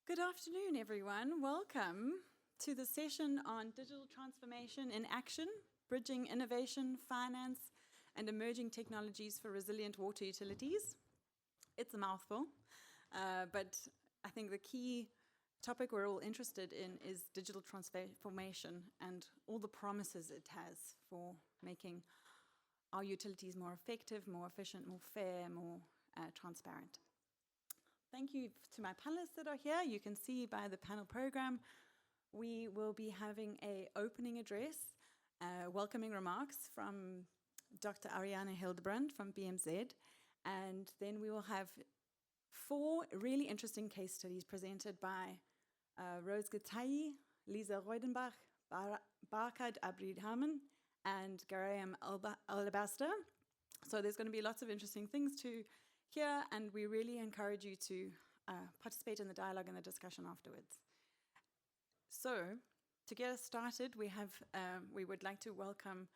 Good afternoon, everyone. Welcome to the session on digital transformation in action, bridging innovation, finance, and emerging technologies for resilient water utilities. It's a mouthful, but I think the key topic we're all interested in is digital transformation and all the promises it has for making our utilities more effective, more efficient, more fair, more transparent. Thank you to my panelists that are here. You can see by the panel program, we will be having an opening address, welcoming remarks from Dr. Ariane Hildebrand from BMZ, and then we will have 4 really interesting case studies presented by Rose Getayi, Lisa Reudenbach, Barkad Abridhaman, and Garayam Alabaster. So there's going to be lots of interesting things to hear, and we really encourage you to participate in the dialogue and the discussion afterwards. So, to get us started, we would like to welcome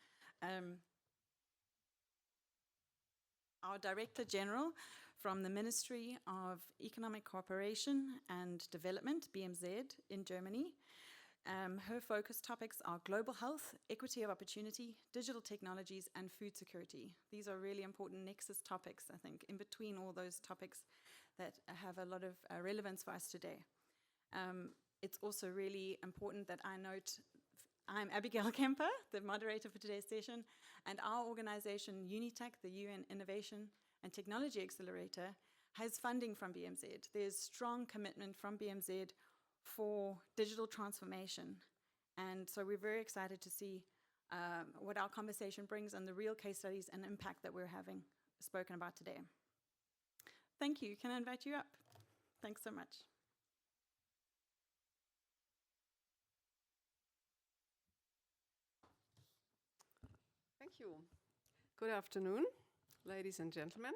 our Director General from the Ministry of Economic Cooperation and Development, BMZ, in Germany. Her focus topics are global health, equity of opportunity, digital technologies, and food security. These are really important nexus topics, I think, in between all those topics that have a lot of relevance for us today. It's also really important that I note I'm Abigail Kemper, the moderator for today's session, and our organization, UNITEC, the UN Innovation and Technology Accelerator, has funding from BMZ. There's strong commitment from BMZ for digital transformation. And so we're very excited to see what our conversation brings and the real case studies and impact that we're having spoken about today. Thank you. Can I invite you up? Thanks so much. Thank you. Good afternoon, ladies and gentlemen.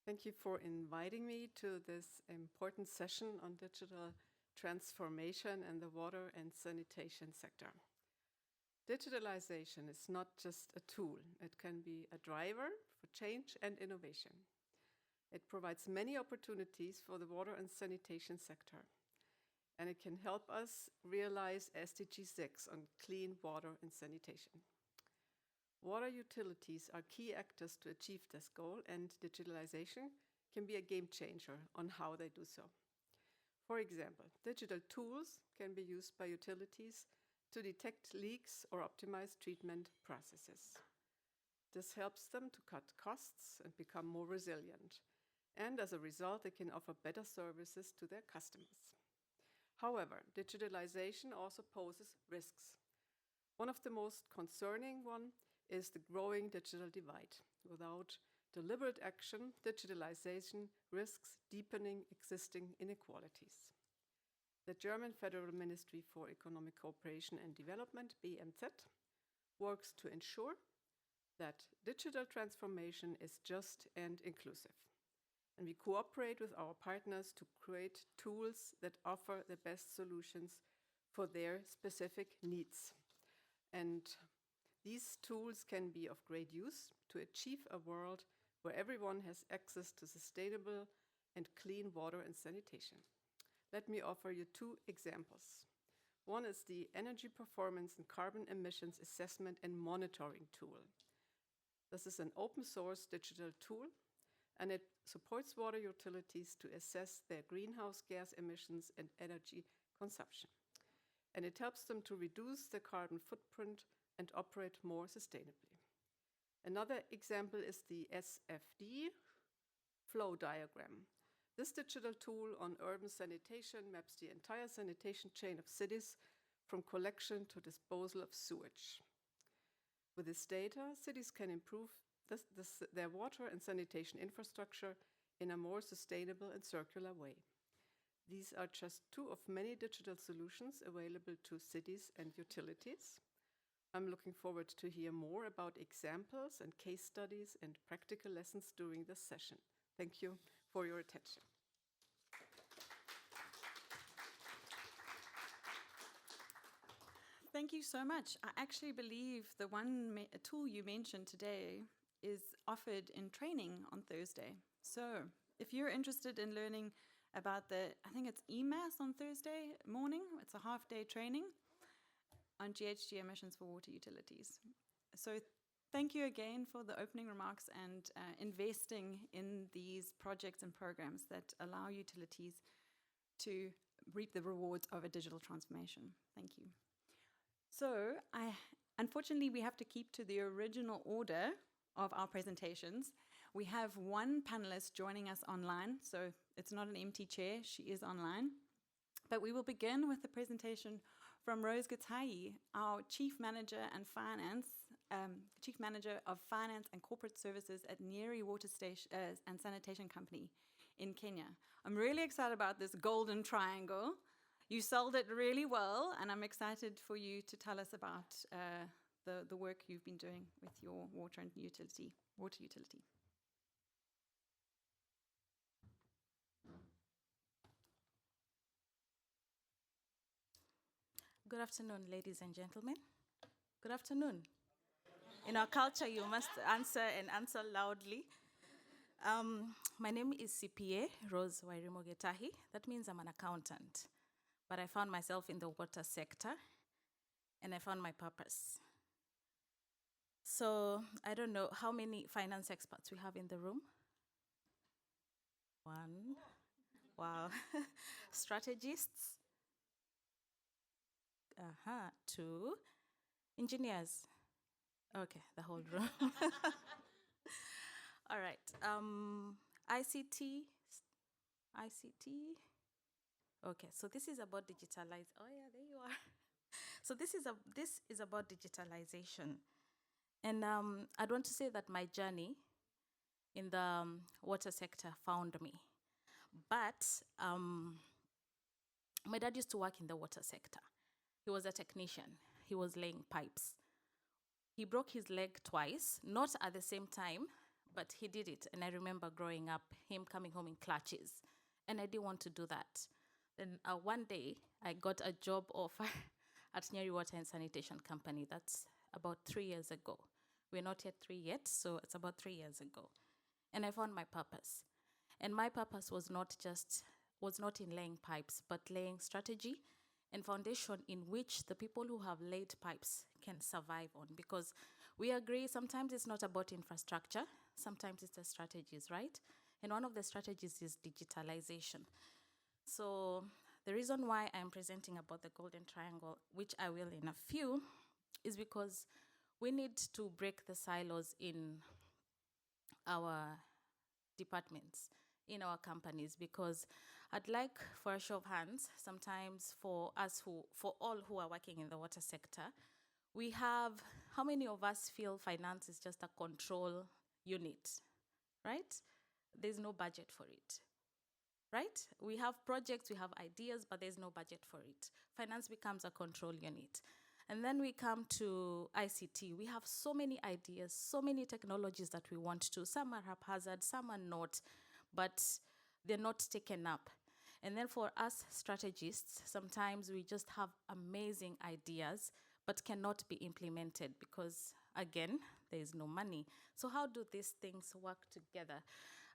Thank you for inviting me to this important session on digital transformation in the water and sanitation sector. Digitalization is not just a tool. It can be a driver for change and innovation. It provides many opportunities for the water and sanitation sector, and it can help us realize SDG 6 on clean water and sanitation. Water utilities are key actors to achieve this goal, and digitalization can be a game changer on how they do so. For example, digital tools can be used by utilities to detect leaks or optimize treatment processes. This helps them to cut costs and become more resilient, and as a result, they can offer better services to their customers. However, digitalization also poses risks. One of the most concerning ones is the growing digital divide. Without deliberate action, digitalization risks deepening existing inequalities. The German Federal Ministry for Economic Cooperation and Development, BMZ, works to ensure that digital transformation is just and inclusive. And we cooperate with our partners to create tools that offer the best solutions for their specific needs. And these tools can be of great use to achieve a world where everyone has access to sustainable and clean water and sanitation. Let me offer you 2 examples. One is the Energy Performance and Carbon Emissions Assessment and Monitoring tool. This is an open source digital tool, and it supports water utilities to assess their greenhouse gas emissions and energy consumption. And it helps them to reduce their carbon footprint and operate more sustainably. Another example is the SFD flow diagram. This digital tool on urban sanitation maps the entire sanitation chain of cities from collection to disposal of sewage. With this data, cities can improve their water and sanitation infrastructure in a more sustainable and circular way. These are just 2 of many digital solutions available to cities and utilities. I'm looking forward to hear more about examples and case studies and practical lessons during this session. Thank you for your attention. Thank you so much. I actually believe the a tool you mentioned today is offered in training on Thursday. So if you're interested in learning about I think it's EMAS on Thursday morning. It's a half-day training on GHG emissions for water utilities. So thank you again for the opening remarks and investing in these projects and programs that allow utilities to reap the rewards of a digital transformation. Thank you. So unfortunately, we have to keep to the original order of our presentations. We have one panelist joining us online, so it's not an empty chair, she is online. But we will begin with the presentation from Rose Gatai, our Chief Manager of Finance and Corporate Services at Nyeri Water Station and Sanitation Company in Kenya. I'm really excited about this golden triangle. You sold it really well, and I'm excited for you to tell us about the work you've been doing with your water utility. Good afternoon, ladies and gentlemen. Good afternoon. In our culture, you must answer and answer loudly. My name is CPA Rose Wairimo Getahi. That means I'm an accountant. But I found myself in the water sector, and I found my purpose. So I don't know how many finance experts we have in the room. One. Wow. Strategists. Two. Engineers. Okay, the whole room. All right. ICT. Okay, so this is about digitalize. Oh yeah, there you are. So this is about digitalization, and I'd want to say that my journey in the water sector found me, but my dad used to work in the water sector. He was a technician. He was laying pipes. He broke his leg twice, not at the same time, but he did it. And I remember growing up, him coming home in clutches. And I didn't want to do that. Then one day, I got a job offer at Nyeri Water and Sanitation Company. That's about 3 years ago. We're not yet 3 yet, so it's about 3 years ago. And I found my purpose. And my purpose was not in laying pipes, but laying strategy and foundation in which the people who have laid pipes can survive on. Because we agree sometimes it's not about infrastructure, sometimes it's the strategies, right? And one of the strategies is digitalization. So the reason why I'm presenting about the Golden Triangle, which I will in a few, is because we need to break the silos in our departments, in our companies, because I'd like for a show of hands, sometimes for all who are working in the water sector, we have, how many of us feel finance is just a control unit, right? There's no budget for it, right? We have projects, we have ideas, but there's no budget for it. Finance becomes a control unit. And then we come to ICT. We have so many ideas, so many technologies that we want to. Some are haphazard, some are not, but they're not taken up. And then for us strategists, sometimes we just have amazing ideas, but cannot be implemented because, again, there is no money. So how do these things work together?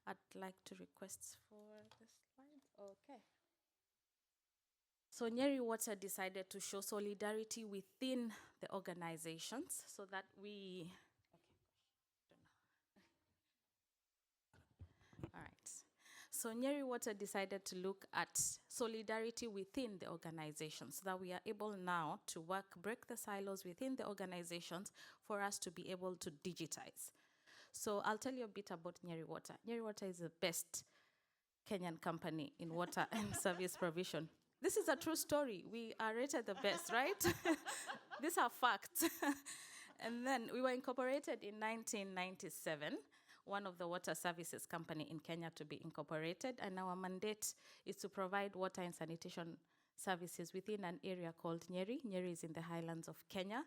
I'd like to request for the slides. Okay. So Nyeri Water decided to show solidarity within the organizations so that we... All right. So Nyeri Water decided to look at solidarity within the organization so that we are able now to break the silos within the organizations for us to be able to digitize. So I'll tell you a bit about Nyeri Water. Nyeri Water is the best Kenyan company in water and service provision. This is a true story. We are rated the best, right? These are facts. And then we were incorporated in 1997, one of the water services company in Kenya to be incorporated, and our mandate is to provide water and sanitation services within an area called Nyeri. Nyeri is in the highlands of Kenya.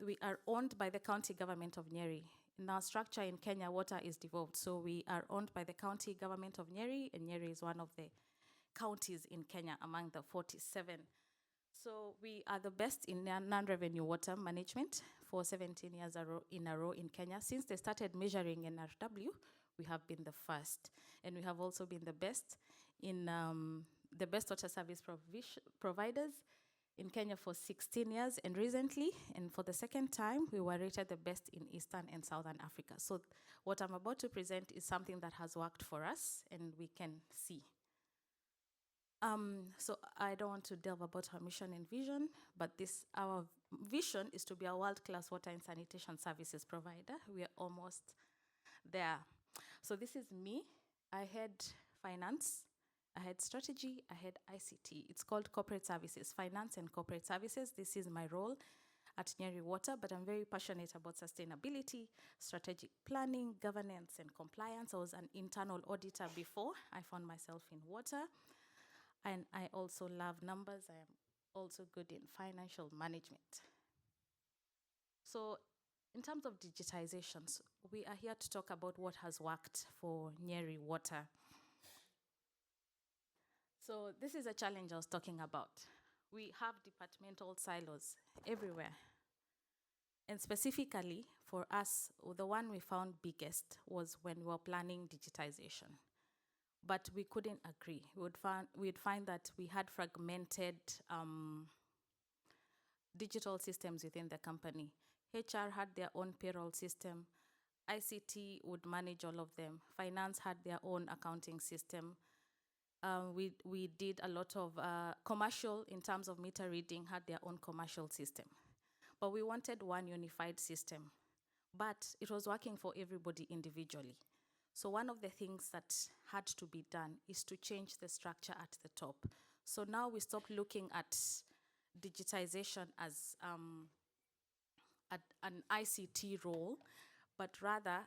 We are owned by the county government of Nyeri. In our structure in Kenya, water is devolved, so we are owned by the county government of Nyeri, and Nyeri is one of the counties in Kenya among the 47. So we are the best in non-revenue water management for 17 years in a row in Kenya. Since they started measuring NRW, we have been the first. And we have also been the best in the best water service providers in Kenya for 16 years, and recently, and for the second time, we were rated the best in Eastern and Southern Africa. So what I'm about to present is something that has worked for us, and we can see. So I don't want to delve about our mission and vision, but our vision is to be a world-class water and sanitation services provider. We are almost there. So this is me. I had finance, I had strategy, I had ICT. It's called corporate services, finance and corporate services. This is my role at Nyeri Water, but I'm very passionate about sustainability, strategic planning, governance, and compliance. I was an internal auditor before I found myself in water. And I also love numbers. I am also good in financial management. So in terms of digitizations, we are here to talk about what has worked for Nyeri Water. So this is a challenge I was talking about. We have departmental silos everywhere. And specifically for us, the one we found biggest was when we were planning digitization. But we couldn't agree. We'd find that we had fragmented digital systems within the company. HR had their own payroll system. ICT would manage all of them. Finance had their own accounting system. We did a lot of commercial in terms of meter reading, had their own commercial system. But we wanted one unified system. But it was working for everybody individually. So one of the things that had to be done is to change the structure at the top. So now we stopped looking at digitization as an ICT role, but rather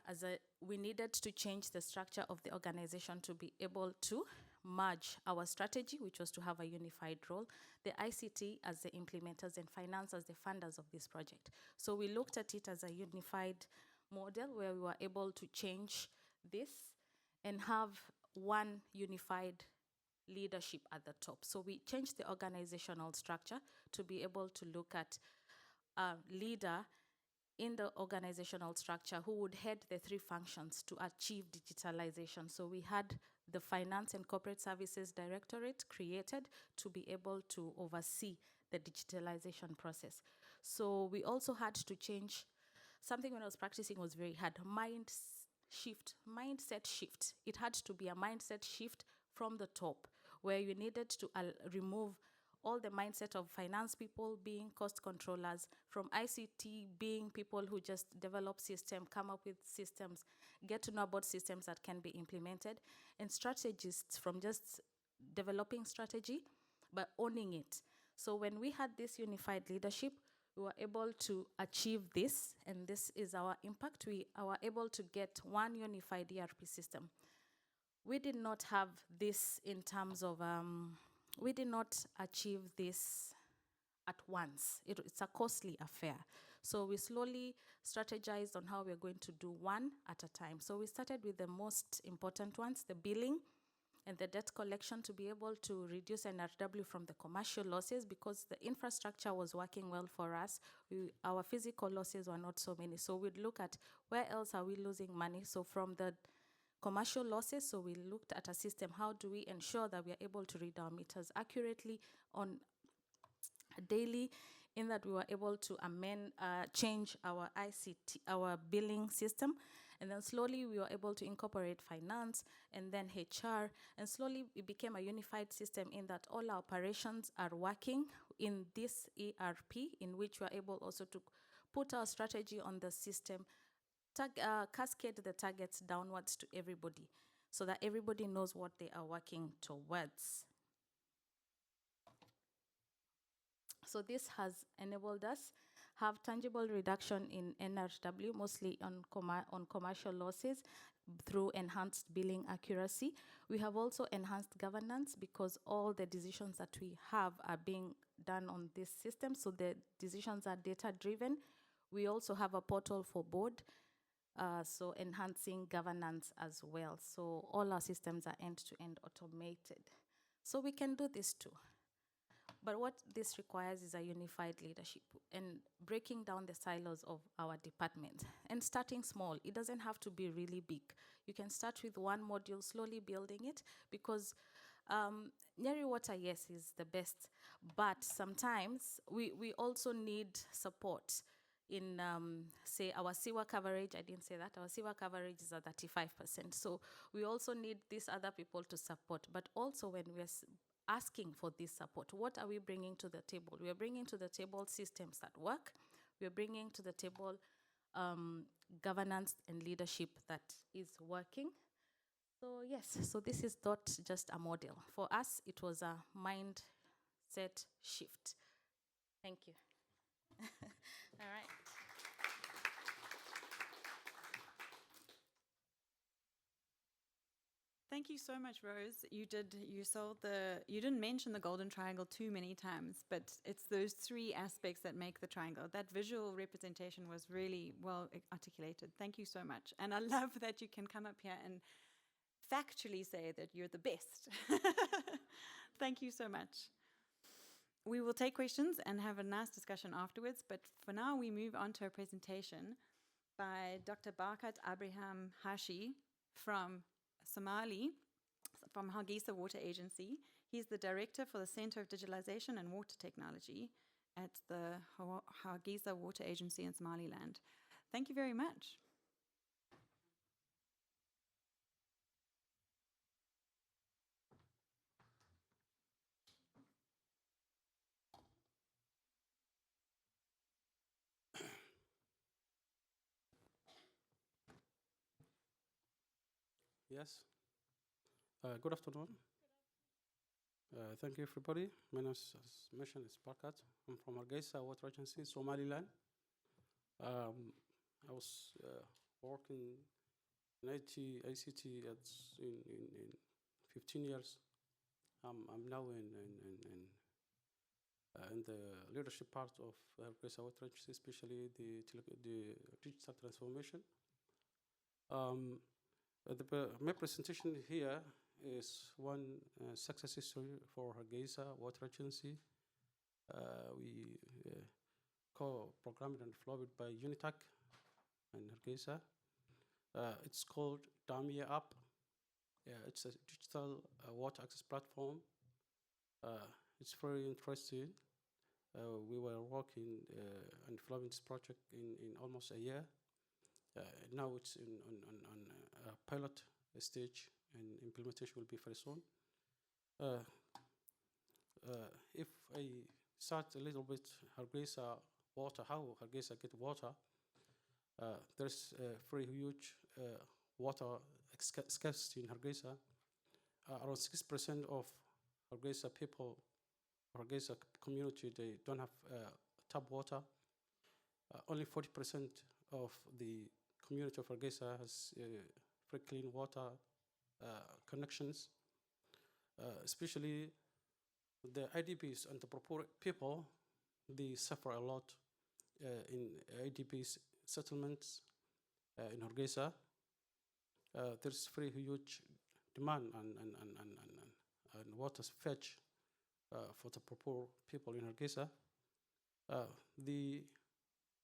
we needed to change the structure of the organization to be able to merge our strategy, which was to have a unified role, the ICT as the implementers and finance as the funders of this project. So we looked at it as a unified model where we were able to change this and have one unified leadership at the top. So we changed the organizational structure to be able to look at a leader in the organizational structure who would head the three functions to achieve digitalization. So we had the Finance and Corporate Services Directorate created to be able to oversee the digitalization process. So we also had to change something when I was practicing was very hard, mindset shift. It had to be a mindset shift from the top where you needed to remove all the mindset of finance people being cost controllers, from ICT being people who just develop systems, come up with systems, get to know about systems that can be implemented, and strategists from just developing strategy, but owning it. So when we had this unified leadership, we were able to achieve this, and this is our impact. We were able to get one unified ERP system. We did not have this in terms of, we did not achieve this at once. It's a costly affair. So we slowly strategized on how we're going to do one at a time. So we started with the most important ones, the billing and the debt collection, to be able to reduce NRW from the commercial losses, because the infrastructure was working well for us. Our physical losses were not so many. So we'd look at where else are we losing money. So from the commercial losses, so we looked at a system, how do we ensure that we are able to read our meters accurately on daily, in that we were able to change our ICT, our billing system, and then slowly we were able to incorporate finance and then HR, and slowly it became a unified system in that all our operations are working in this ERP, in which we are able also to put our strategy on the system, cascade the targets downwards to everybody, so that everybody knows what they are working towards. So this has enabled us have tangible reduction in NRW, mostly on commercial losses, through enhanced billing accuracy. We have also enhanced governance, because all the decisions that we have are being done on this system, so the decisions are data-driven. We also have a portal for board, so enhancing governance as well. So all our systems are end-to-end automated. So we can do this too. But what this requires is a unified leadership and breaking down the silos of our department and starting small. It doesn't have to be really big. You can start with one module, slowly building it, because Nyeri water, yes, is the best, but sometimes we also need support in, say, our sewer coverage. I didn't say that. Our sewer coverage is at 35%. So we also need these other people to support. But also when we're asking for this support, what are we bringing to the table? We are bringing to the table systems that work. We are bringing to the table governance and leadership that is working. So yes, so this is not just a model. For us, it was a mindset shift. Thank you. All right. Thank you so much, Rose. You didn't mention the golden triangle too many times, but it's those three aspects that make the triangle. That visual representation was really well articulated. Thank you so much. And I love that you can come up here and factually say that you're the best. Thank you so much. We will take questions and have a nice discussion afterwards, but for now we move on to a presentation by Dr. Barkat Abraham Hashi from Somali, from Hargeisa Water Agency. He's the director for the Center of Digitalization and Water Technology at the Hargeisa Water Agency in Somaliland. Thank you very much. Yes. Good afternoon. Thank you, everybody. My name is, as mentioned, is Barkat. I'm from Hargeisa Water Agency, Somaliland. I was working in ICT in 15 years. I'm now in the leadership part of Hargeisa Water Agency, especially the digital transformation. My presentation here is one success history for Hargeisa Water Agency. We co-programmed and developed by Unitac and Hargeisa. It's called Damia app. It's a digital water access platform. It's very interesting. We were working and developing this project in almost a year. Now it's on a pilot stage, and implementation will be very soon. If I start a little bit Hargeisa water, how Hargeisa get water, there's a very huge water scarcity in Hargeisa. Around 6% of Hargeisa people, Hargeisa community, they don't have tap water. Only 40% of the community of Hargeisa has free clean water connections. Especially the IDPs and the poor people, they suffer a lot in IDPs settlements in Hargeisa. There's very huge demand and water fetch for the poor people in Hargeisa. The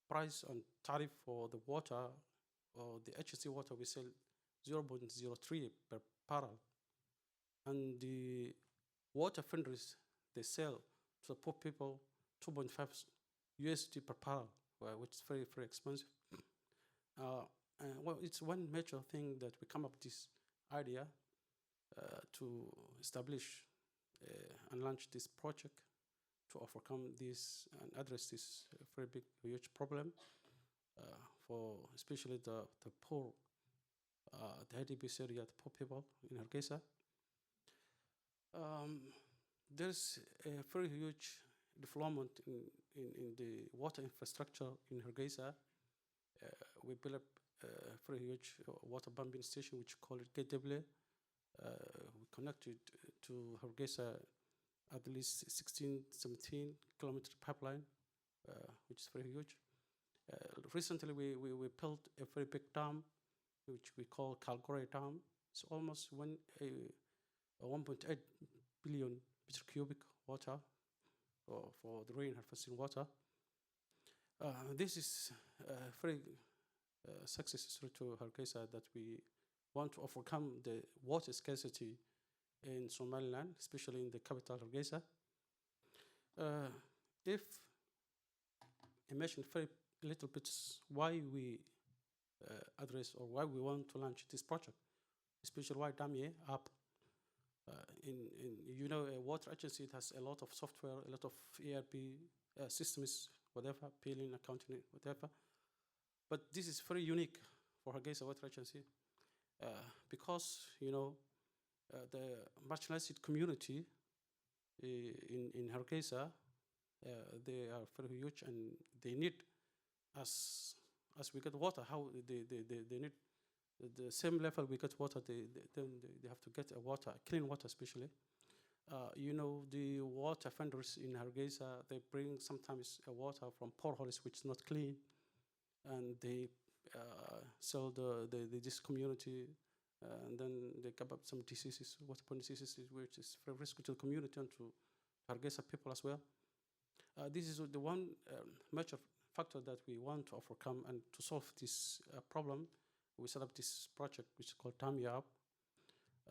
price and tariff for the water, or the HC water, we sell 0.03 per barrel. And the water vendors, they sell to the poor people 2.5 USD per barrel, which is very, very expensive. Well, it's one major thing that we come up with this idea to establish and launch this project to overcome this and address this very big, huge problem for especially the poor, the IDPs area, the poor people in Hargeisa. There's a very huge development in the water infrastructure in Hargeisa. We built up a very huge water pumping station, which we call it KW. We connected to Hargeisa at least 16, 17 kilometer pipeline, which is very huge. Recently, we built a very big dam, which we call Calgary Dam. It's almost 1.8 billion meter cubic water for the rain harvesting water. This is a very success story to Hargeisa, that we want to overcome the water scarcity in Somaliland, especially in the capital, Hargeisa. If I mention very little bit why we address or why we want to launch this project, especially why Damye app. A water agency, it has a lot of software, a lot of ERP systems, whatever, billing, accounting, whatever. But this is very unique for Hargeisa Water Agency because, the marginalized community in Hargeisa, they are very huge and they need, as we get water, how they need the same level we get water, then they have to get a water, clean water especially. The water vendors in Hargeisa, they bring sometimes a water from boreholes which is not clean, and they sell this community, and then they come up some diseases, waterborne diseases, which is very risky to the community and to Hargeisa people as well. This is the one major factor that we want to overcome and to solve this problem. We set up this project which is called Tamia.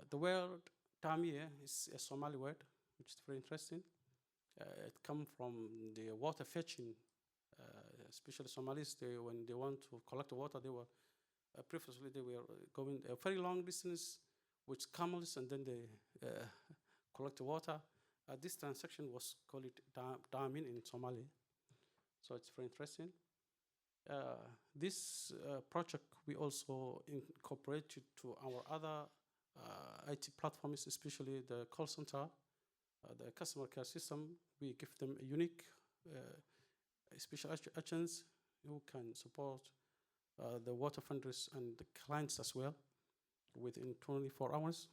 The word Tamia is a Somali word, which is very interesting. It comes from the water fetching, especially Somalis. When they want to collect the water, previously they were going a very long distance with camels, and then they collect the water. This transaction was called damin in Somali, so it's very interesting. This project we also incorporated to our other IT platforms, especially the call center, the customer care system. We give them a unique special agents who can support the water funders and the clients as well within 24 hours.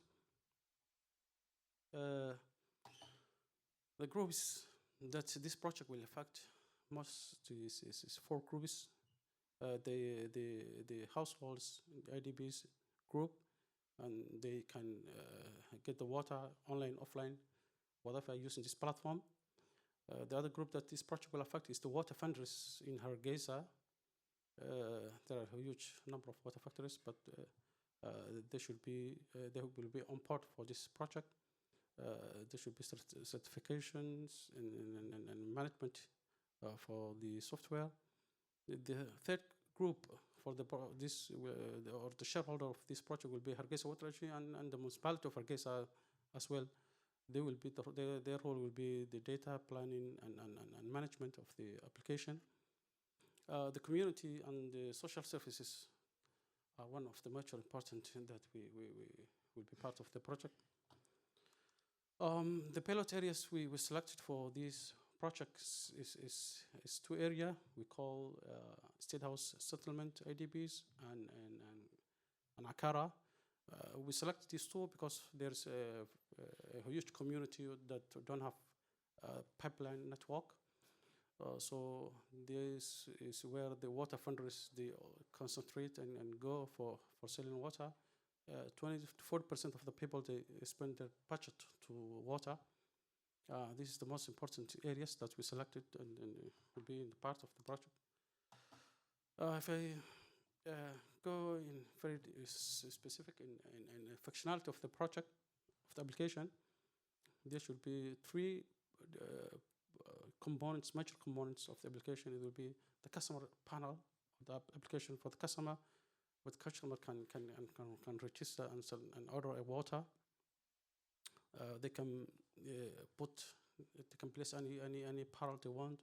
The groups that this project will affect most is 4 groups. The households, the IDBs group, and they can get the water online, offline, whatever, using this platform. The other group that this project will affect is the water funders in Hargeisa. There are a huge number of water factories, but they will be on board for this project. There should be certifications and management for the software. The third group for the shareholder of this project will be Hargeisa Water Agency and the municipality of Hargeisa as well. They will be their role will be the data planning and management of the application. The community and the social services are one of the much important that we will be part of the project. The pilot areas we selected for these projects is 2 areas we call State House Settlement IDBs and Akara. We selected these 2 because there's a huge community that don't have a pipeline network. So this is where the water funders they concentrate and go for selling water. 20 to 40% of the people they spend their budget to water. This is the most important areas that we selected and will be in the part of the project. If I go in very specific in functionality of the project, of the application, there should be 3 components, major components of the application. It will be the customer panel, the application for the customer, where the customer can register and order a water. They can they can place any parallel they want.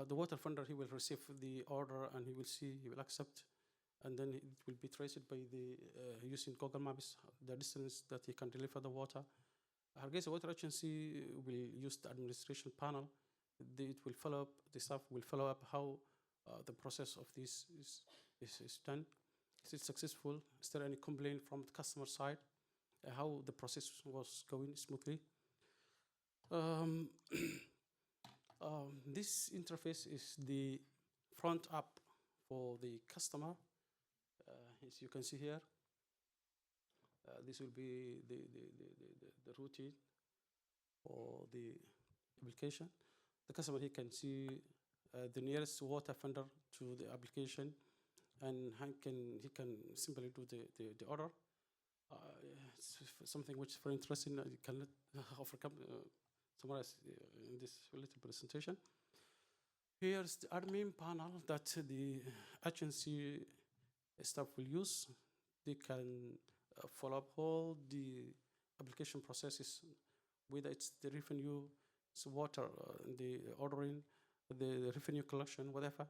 The water funder, he will receive the order and he will accept, and then it will be traced by using Google Maps, the distance that he can deliver the water. Hargeisa Water Agency will use the administration panel. It will follow up, the staff will follow up how the process of this is done. Is it successful? Is there any complaint from the customer side? How the process was going smoothly? This interface is the front app for the customer. As you can see here, this will be the routine for the application. The customer, he can see the nearest water vendor to the application, and he can simply do the order. it's something which is very interesting. I cannot overcome summarize in this little presentation. Here's the admin panel that the agency staff will use. They can follow up all the application processes, whether it's the revenue, it's water, the ordering, the revenue collection, whatever.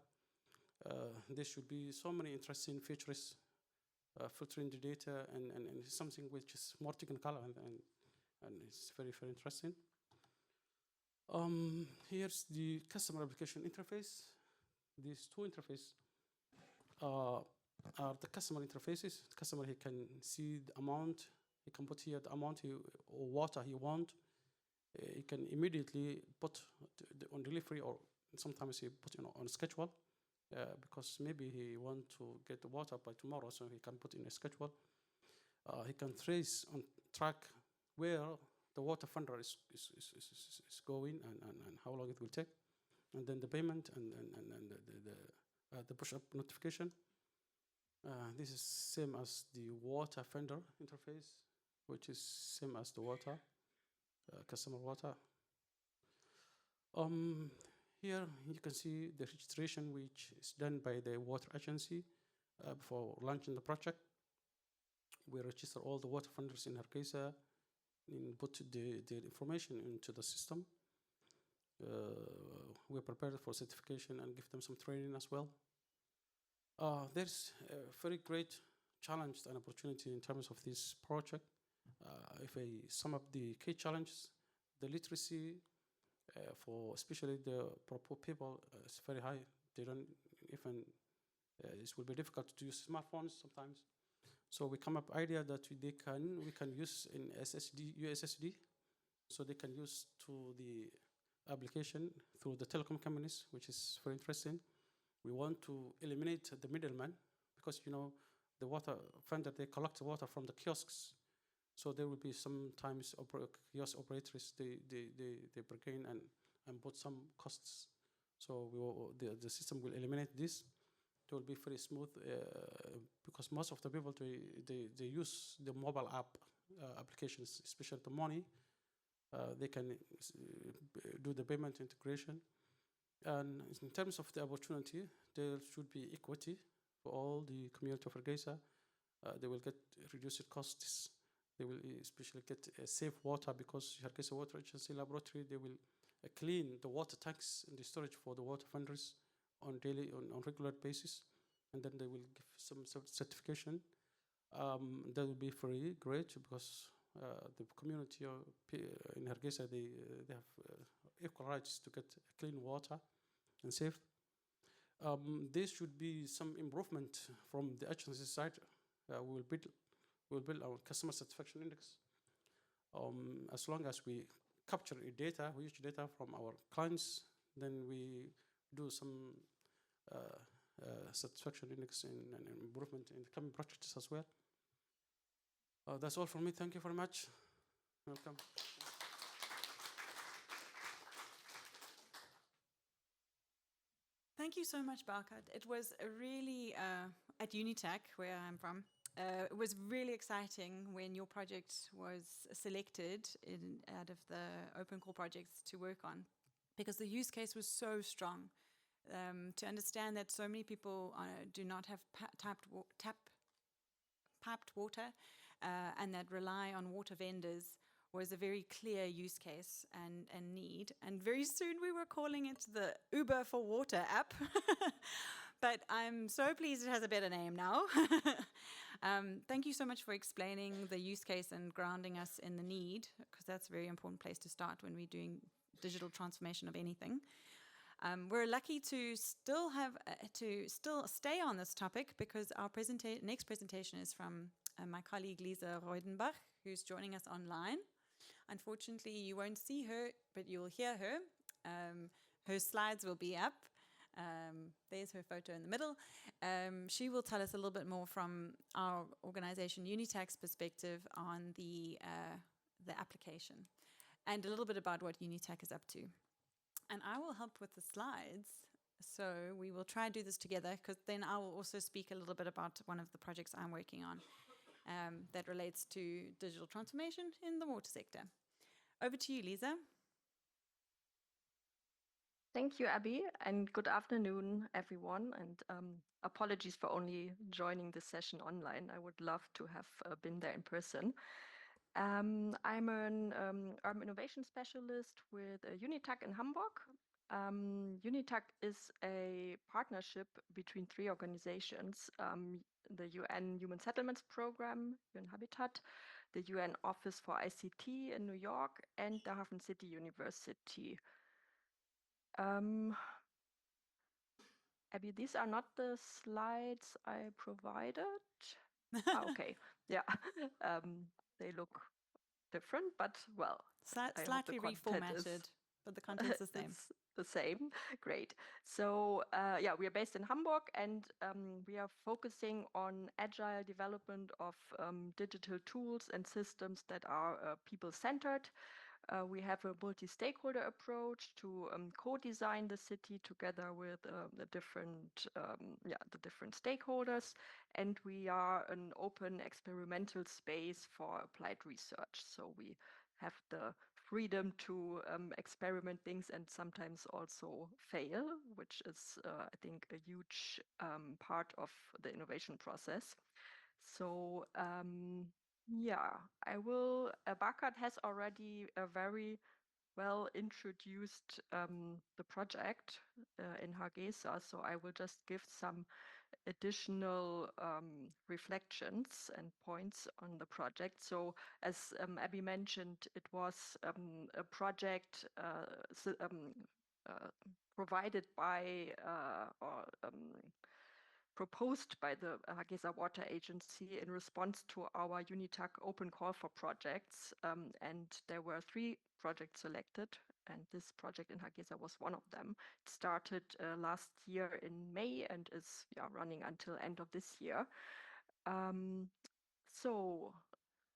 There should be so many interesting features filtering the data and something which is more technical and it's very, very interesting. Here's the customer application interface. These two interfaces are the customer interfaces. The customer, he can see the amount, he can put here the amount or water he want. He can immediately put on delivery, or sometimes he put on schedule, because maybe he want to get the water by tomorrow, so he can put in a schedule. He can trace on track where the water funder is going and how long it will take, and then the payment and the push-up notification. This is same as the water funder interface, which is same as the water customer water. Here you can see the registration which is done by the water agency before launching the project. We register all the water funders in Hargeisa and put the information into the system. We're prepared for certification and give them some training as well. There's a very great challenge and opportunity in terms of this project. If I sum up the key challenges, the literacy for especially the poor people is very high. They don't even, it will be difficult to use smartphones sometimes. So we come up idea that we can use in USSD, so they can use to the application through the telecom companies, which is very interesting. We want to eliminate the middleman, because the water vendor, they collect the water from the kiosks. So there will be sometimes kiosk operators, they bring in and put some costs. So the system will eliminate this. It will be very smooth because most of the people, they use the mobile app applications, especially the money. They can do the payment integration. And in terms of the opportunity, there should be equity for all the community of Hargeisa. They will get reduced costs. They will especially get safe water, because Hargeisa Water Agency Laboratory, they will clean the water tanks and the storage for the water funders on regular basis, and then they will give some certification. That will be very great, because the community in Hargeisa, they have equal rights to get clean water and safe. There should be some improvement from the agency side. We'll build our customer satisfaction index. As long as we capture data, we use data from our clients, then we do some satisfaction index and improvement in the coming projects as well. That's all from me. Thank you very much. Welcome. Thank you so much, Barkat. It was a really, at Unitech, where I'm from, it was really exciting when your project was selected out of the open call projects to work on, because the use case was so strong. To understand that so many people do not have piped water and that rely on water vendors was a very clear use case and need. And very soon we were calling it the Uber for Water app. But I'm so pleased it has a better name now. Thank you so much for explaining the use case and grounding us in the need, because that's a very important place to start when we're doing digital transformation of anything. We're lucky to still stay on this topic, because our next presentation is from my colleague Lisa Reudenbach, who's joining us online. Unfortunately, you won't see her, but you'll hear her. Her slides will be up. There's her photo in the middle. She will tell us a little bit more from our organization Unitech's perspective on the application, and a little bit about what Unitech is up to. And I will help with the slides. So we will try to do this together, because then I will also speak a little bit about one of the projects I'm working on. that relates to digital transformation in the water sector. Over to you, Lisa. Thank you, Abby, and good afternoon, everyone. And apologies for only joining this session online. I would love to have been there in person. I'm an urban innovation specialist with Unitac in Hamburg. Unitac is a partnership between three organizations, the UN Human Settlements Program, UN Habitat, the UN Office for ICT in New York, and the Hafen City University. Abby, these are not the slides I provided. Okay, yeah, they look different, but well, I hope the Slightly reformatted, but the content's the same. It's the same. Great. So yeah, we are based in Hamburg, and we are focusing on agile development of digital tools and systems that are people-centered. We have a multi-stakeholder approach to co-design the city together with the different stakeholders, and we are an open experimental space for applied research. So we have the freedom to experiment things and sometimes also fail, which is, I think, a huge part of the innovation process. So yeah, Barkat has already very well introduced the project in Hargeisa, so I will just give some additional reflections and points on the project. So as Abby mentioned, it was a project provided by or proposed by the Hargeisa Water Agency in response to our Unitac open call for projects. And there were 3 projects selected, and this project in Hargeisa was one of them. It started last year in May and is running until end of this year. So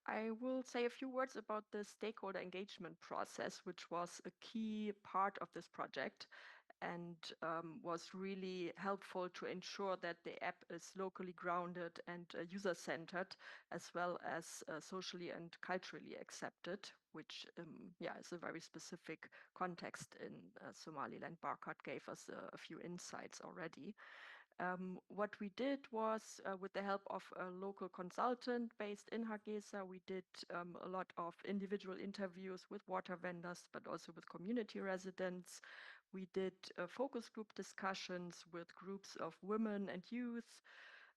I will say a few words about the stakeholder engagement process, which was a key part of this project and was really helpful to ensure that the app is locally grounded and user-centered, as well as socially and culturally accepted, which is a very specific context in Somaliland. Barkat gave us a few insights already. What we did was, with the help of a local consultant based in Hargeisa, we did a lot of individual interviews with water vendors, but also with community residents. We did focus group discussions with groups of women and youth,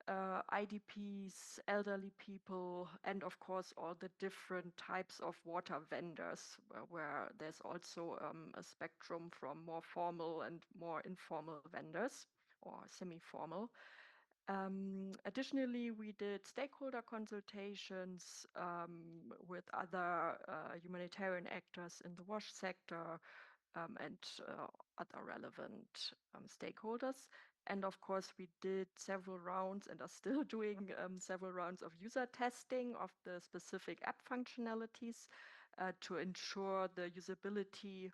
IDPs, elderly people, and of course all the different types of water vendors, where there's also a spectrum from more formal and more informal vendors or semi-formal. Additionally, we did stakeholder consultations with other humanitarian actors in the wash sector and other relevant stakeholders. And of course, we did several rounds and are still doing several rounds of user testing of the specific app functionalities to ensure the usability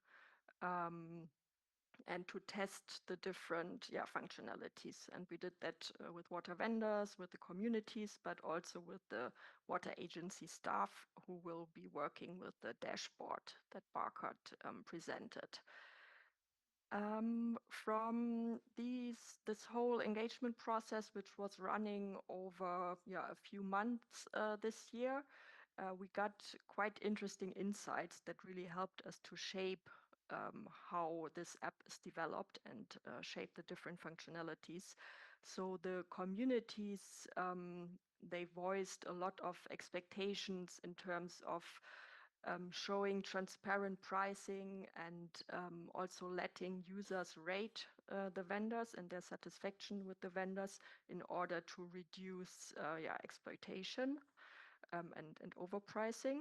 and to test the different functionalities. And we did that with water vendors, with the communities, but also with the water agency staff who will be working with the dashboard that Barkat presented. From this whole engagement process, which was running over a few months this year, we got quite interesting insights that really helped us to shape how this app is developed and shape the different functionalities. So the communities, they voiced a lot of expectations in terms of showing transparent pricing and also letting users rate the vendors and their satisfaction with the vendors in order to reduce exploitation and overpricing.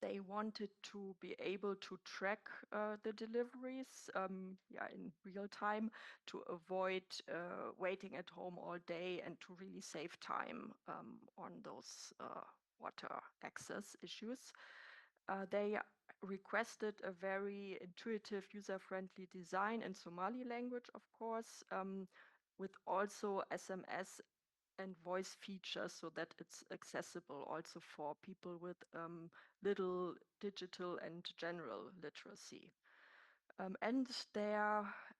They wanted to be able to track the deliveries in real time to avoid waiting at home all day and to really save time on those water access issues. They requested a very intuitive, user-friendly design in Somali language, of course, with also SMS and voice features so that it's accessible also for people with little digital and general literacy. And they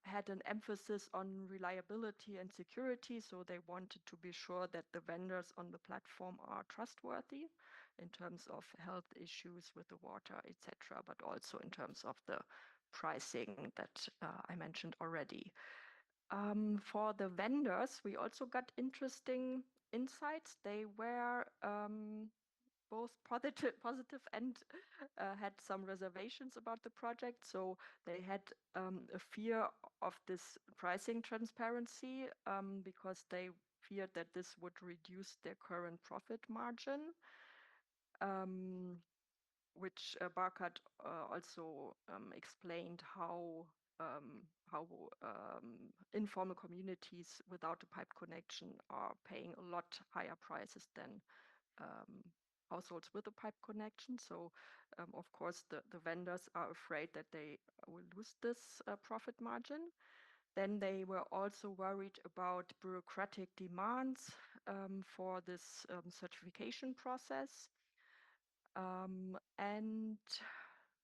had an emphasis on reliability and security, so they wanted to be sure that the vendors on the platform are trustworthy in terms of health issues with the water, etc., but also in terms of the pricing that I mentioned already. For the vendors, we also got interesting insights. They were both positive and had some reservations about the project. So they had a fear of this pricing transparency because they feared that this would reduce their current profit margin. Which Barkat also explained how informal communities without a pipe connection are paying a lot higher prices than households with a pipe connection. So, of course, the vendors are afraid that they will lose this profit margin. Then they were also worried about bureaucratic demands for this certification process. And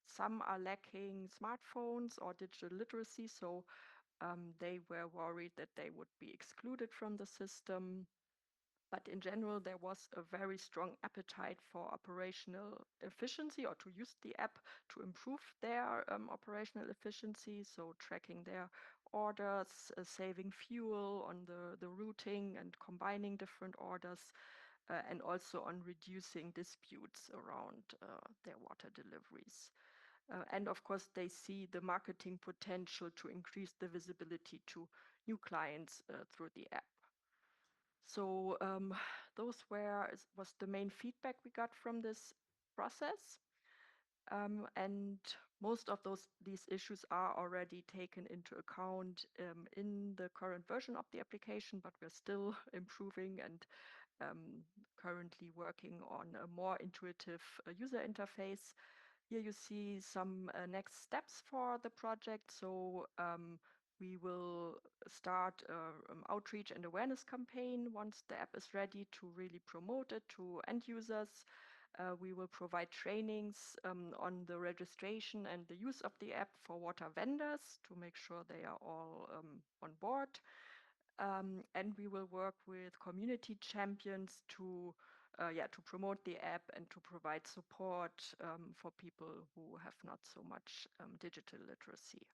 some are lacking smartphones or digital literacy, so they were worried that they would be excluded from the system. But in general, there was a very strong appetite for operational efficiency or to use the app to improve their operational efficiency. So tracking their orders, saving fuel on the routing and combining different orders, and also on reducing disputes around their water deliveries. And of course, they see the marketing potential to increase the visibility to new clients through the app. So those was the main feedback we got from this process. And most of these issues are already taken into account in the current version of the application, but we're still improving and currently working on a more intuitive user interface. Here you see some next steps for the project. So we will start outreach and awareness campaign once the app is ready to really promote it to end users. We will provide trainings on the registration and the use of the app for water vendors to make sure they are all on board. And we will work with community champions to promote the app and to provide support for people who have not so much digital literacy.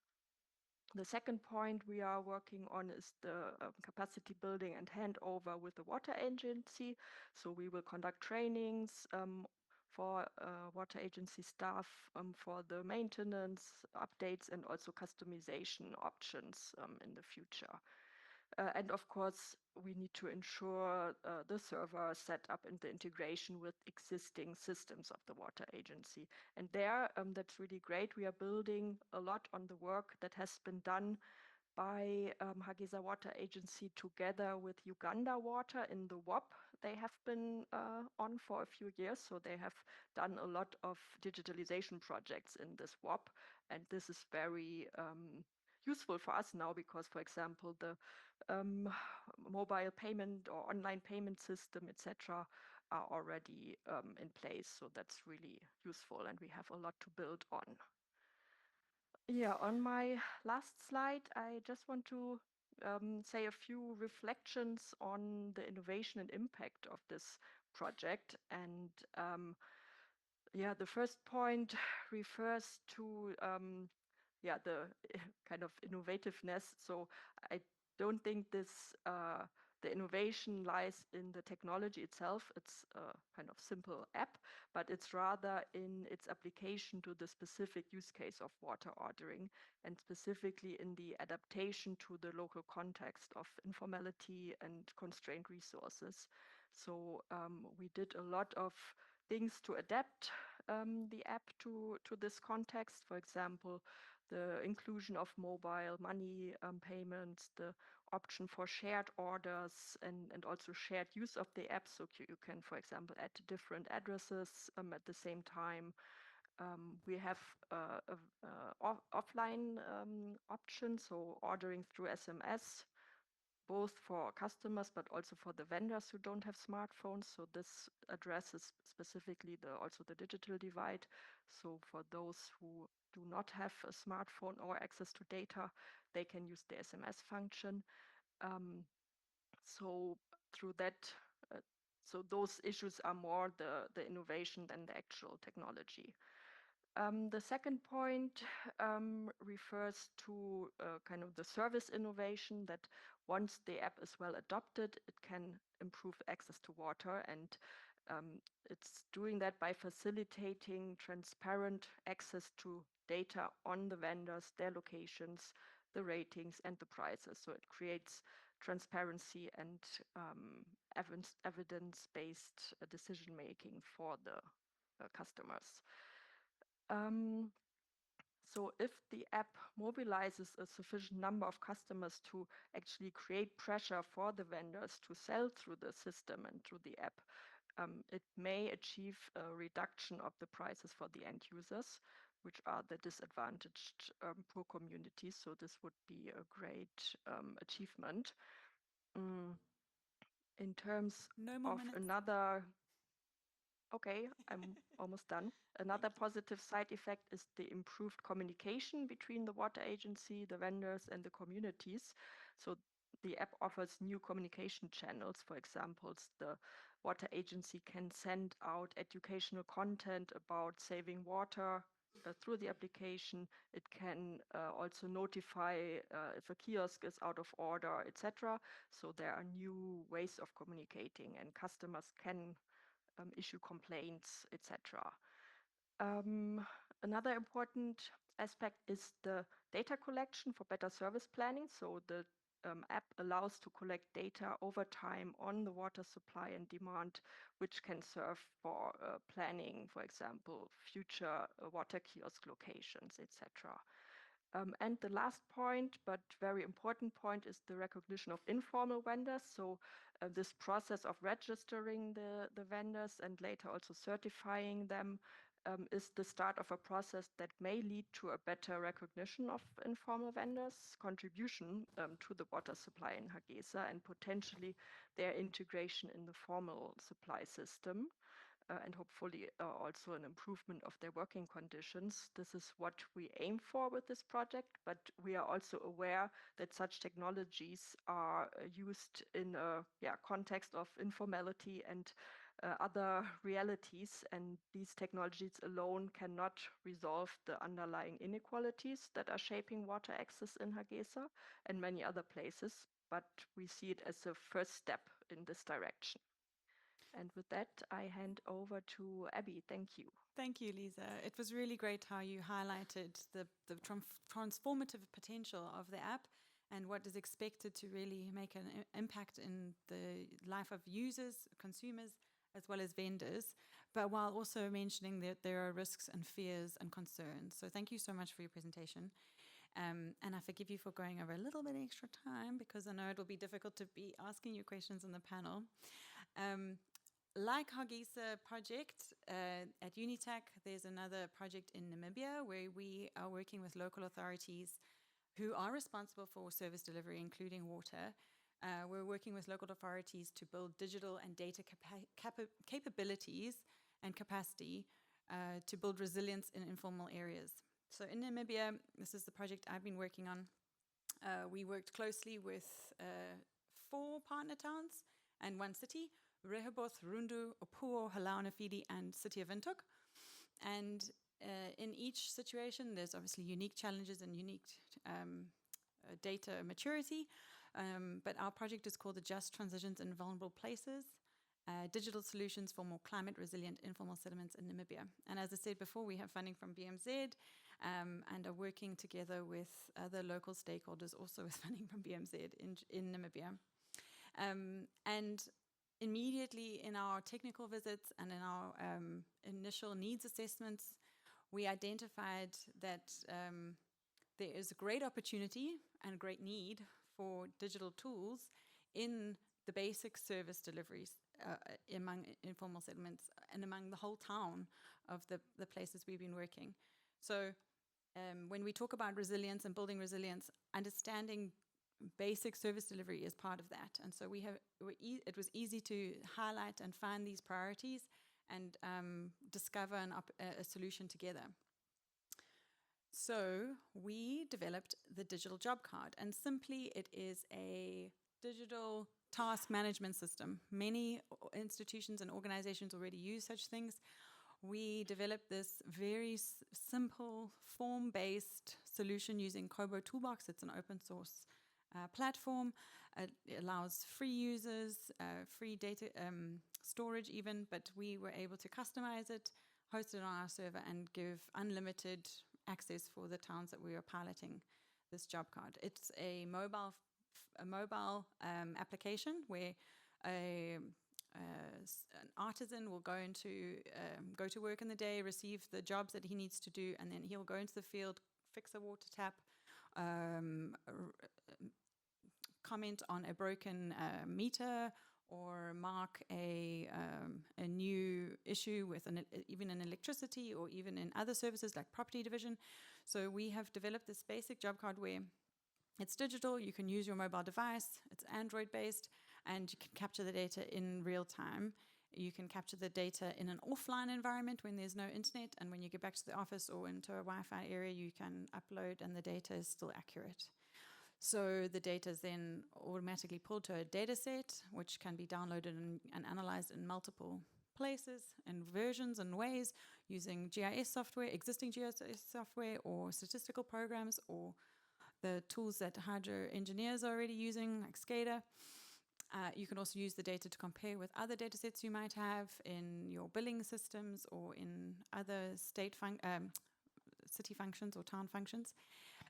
The second point we are working on is the capacity building and handover with the water agency. So we will conduct trainings for water agency staff for the maintenance, updates, and also customization options in the future. And of course, we need to ensure the server setup and the integration with existing systems of the water agency. And there, that's really great. We are building a lot on the work that has been done by Hageza Water Agency together with Uganda Water in the WOP. They have been on for a few years, so they have done a lot of digitalization projects in this WOP. And this is very useful for us now because, for example, the mobile payment or online payment system, etc., are already in place. So that's really useful, and we have a lot to build on. Yeah, on my last slide, I just want to say a few reflections on the innovation and impact of this project. And yeah, the first point refers to the kind of innovativeness. So I don't think the innovation lies in the technology itself. It's a kind of simple app, but it's rather in its application to the specific use case of water ordering, and specifically in the adaptation to the local context of informality and constrained resources. So we did a lot of things to adapt the app to this context. For example, the inclusion of mobile money payments, the option for shared orders, and also shared use of the app. So you can, for example, add different addresses at the same time. We have offline option, so ordering through SMS, both for customers but also for the vendors who don't have smartphones. So this addresses specifically also the digital divide. So for those who do not have a smartphone or access to data, they can use the SMS function. So through that, uh, so those issues are more the innovation than the actual technology. The second point refers to kind of the service innovation, that once the app is well adopted, it can improve access to water, and it's doing that by facilitating transparent access to data on the vendors, their locations, the ratings, and the prices. So it creates transparency and evidence-based decision making for the customers. So if the app mobilizes a sufficient number of customers to actually create pressure for the vendors to sell through the system and through the app, it may achieve a reduction of the prices for the end users, which are the disadvantaged poor communities. So this would be a great achievement. In terms No more of minutes. another Okay, I'm almost done. Another positive side effect is the improved communication between the water agency, the vendors, and the communities. So the app offers new communication channels. For example, the water agency can send out educational content about saving water through the application. It can also notify if a kiosk is out of order, etc. So there are new ways of communicating, and customers can issue complaints, etc. Another important aspect is the data collection for better service planning. So the app allows to collect data over time on the water supply and demand, which can serve for planning, for example, future water kiosk locations, etc. And the last point, but very important point, is the recognition of informal vendors. So this process of registering the vendors and later also certifying them is the start of a process that may lead to a better recognition of informal vendors' contribution to the water supply in Hargeisa and potentially their integration in the formal supply system. And hopefully also an improvement of their working conditions. This is what we aim for with this project, but we are also aware that such technologies are used in a context of informality and other realities, and these technologies alone cannot resolve the underlying inequalities that are shaping water access in Hargeisa and many other places, but we see it as a first step in this direction. And with that, I hand over to Abby. Thank you. Thank you, Lisa. It was really great how you highlighted the transformative potential of the app and what is expected to really make an impact in the life of users, consumers, as well as vendors, but while also mentioning that there are risks and fears and concerns. So thank you so much for your presentation. And I forgive you for going over a little bit extra time because I know it will be difficult to be asking you questions on the panel. Like Hargeisa project at Unitec, there's another project in Namibia where we are working with local authorities who are responsible for service delivery, including water. We're working with local authorities to build digital and data capabilities and capacity to build resilience in informal areas. So in Namibia, this is the project I've been working on. We worked closely with 4 partner towns and 1 city, Rehoboth, Rundu, Opuo, Halau-Nafidi, and City of Windhoek. And in each situation, there's obviously unique challenges and unique data maturity. But our project is called the Just Transitions in Vulnerable Places, Digital Solutions for More Climate Resilient Informal Settlements in Namibia. And as I said before, we have funding from BMZ and are working together with other local stakeholders, also with funding from BMZ in Namibia. And immediately in our technical visits and in our initial needs assessments, we identified that there is a great opportunity and great need for digital tools in the basic service deliveries among informal settlements and among the whole town of the places we've been working. So when we talk about resilience and building resilience, understanding basic service delivery is part of that. And so it was easy to highlight and find these priorities and discover a solution together. So we developed the digital job card, and simply it is a digital task management system. Many institutions and organizations already use such things. We developed this very simple form-based solution using Kobo Toolbox. It's an open source platform. It allows free users, free data storage even, but we were able to customize it, host it on our server, and give unlimited access for the towns that we were piloting this job card. It's a mobile application where an artisan will go to work in the day, receive the jobs that he needs to do, and then he'll go into the field, fix a water tap, comment on a broken meter, or mark a new issue with even in electricity or even in other services like property division. So we have developed this basic job card where it's digital, you can use your mobile device, it's Android based, and you can capture the data in real time. You can capture the data in an offline environment when there's no internet, and when you get back to the office or into a Wi-Fi area, you can upload and the data is still accurate. So the data is then automatically pulled to a data set, which can be downloaded and analyzed in multiple places and versions and ways using GIS software, existing GIS software, or statistical programs, or the tools that hydro engineers are already using, like SCADA. You can also use the data to compare with other data sets you might have in your billing systems or in other city functions or town functions.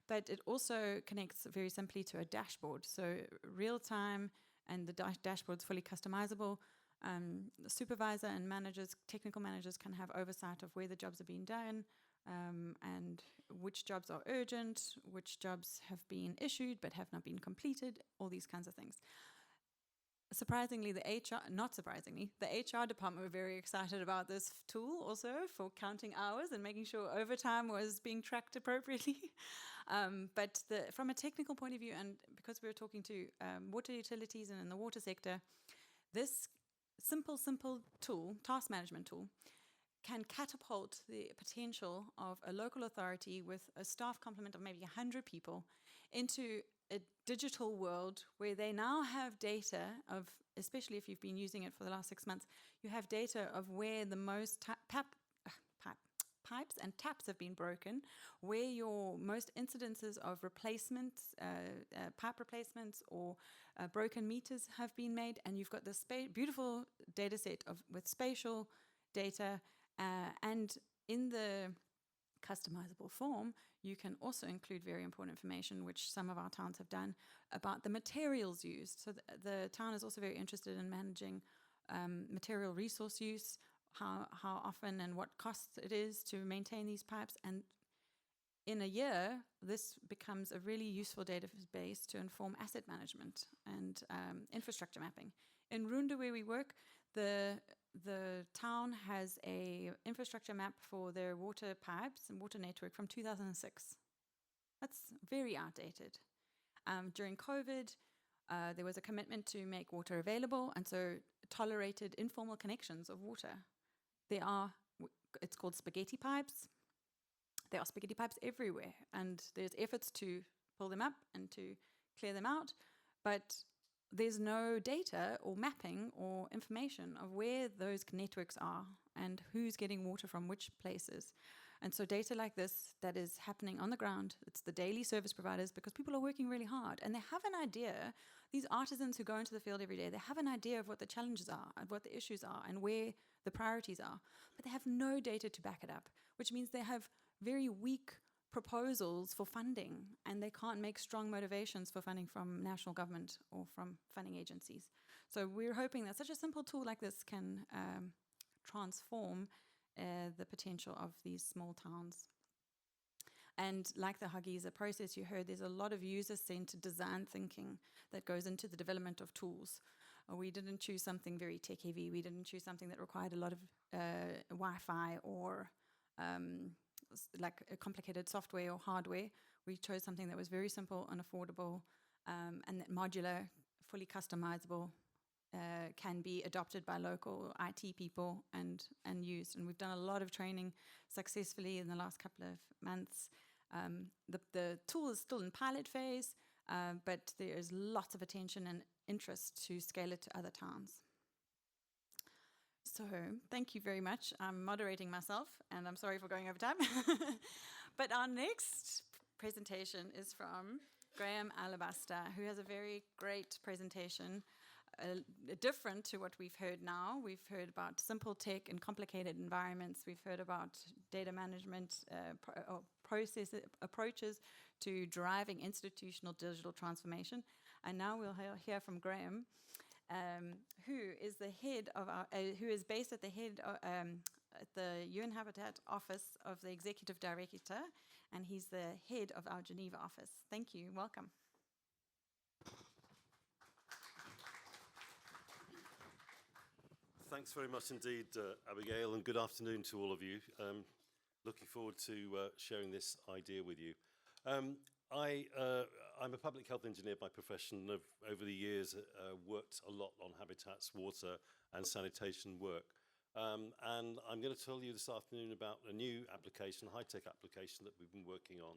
But it also connects very simply to a dashboard. So real time, and the dashboard's fully customizable. The supervisor and managers, technical managers, can have oversight of where the jobs are being done, and which jobs are urgent, which jobs have been issued but have not been completed, all these kinds of things. Surprisingly, the HR department were very excited about this tool also for counting hours and making sure overtime was being tracked appropriately. But from a technical point of view, and because we were talking to water utilities and in the water sector, this simple tool, task management tool, can catapult the potential of a local authority with a staff complement of maybe 100 people into a digital world where they now have data of, especially if you've been using it for the last 6 months, you have data of where the most pipes and taps have been broken, where your most incidences of replacements, pipe replacements or broken meters have been made, and you've got this beautiful data set with spatial data, and in the customizable form, you can also include very important information, which some of our towns have done, about the materials used. So the town is also very interested in managing material resource use, how often and what costs it is to maintain these pipes. And in a year, this becomes a really useful database to inform asset management and infrastructure mapping. In Runda, where we work, the town has a infrastructure map for their water pipes and water network from 2006. That's very outdated. During COVID, there was a commitment to make water available, and so tolerated informal connections of water. It's called spaghetti pipes. There are spaghetti pipes everywhere, and there's efforts to pull them up and to clear them out, but there's no data or mapping or information of where those networks are and who's getting water from which places. And so data like this that is happening on the ground, it's the daily service providers, because people are working really hard and they have an idea, these artisans who go into the field every day, they have an idea of what the challenges are and what the issues are and where the priorities are, but they have no data to back it up, which means they have very weak proposals for funding, and they can't make strong motivations for funding from national government or from funding agencies. So we're hoping that such a simple tool like this can transform the potential of these small towns. And like the Hagiza process you heard, there's a lot of user-centered design thinking that goes into the development of tools. We didn't choose something very tech-heavy. We didn't choose something that required a lot of Wi-Fi or like a complicated software or hardware. We chose something that was very simple and affordable, and that modular, fully customizable, can be adopted by local IT people and used. And we've done a lot of training successfully in the last couple of months. The tool is still in pilot phase, but there is lots of attention and interest to scale it to other towns. So thank you very much. I'm moderating myself, and I'm sorry for going over time. But our next presentation is from Graham Alabaster, who has a very great presentation, different to what we've heard now. We've heard about simple tech and complicated environments. We've heard about data management process approaches to driving institutional digital transformation. And now we'll hear from Graham, who is the head of our, who is based at the head at the UN Habitat office of the executive director, and he's the head of our Geneva office. Thank you. Welcome. Thanks very much indeed, Abigail, and good afternoon to all of you. Looking forward to sharing this idea with you. I'm a public health engineer by profession. Over the years, worked a lot on habitats, water, and sanitation work. And I'm going to tell you this afternoon about a new application, a high-tech application that we've been working on.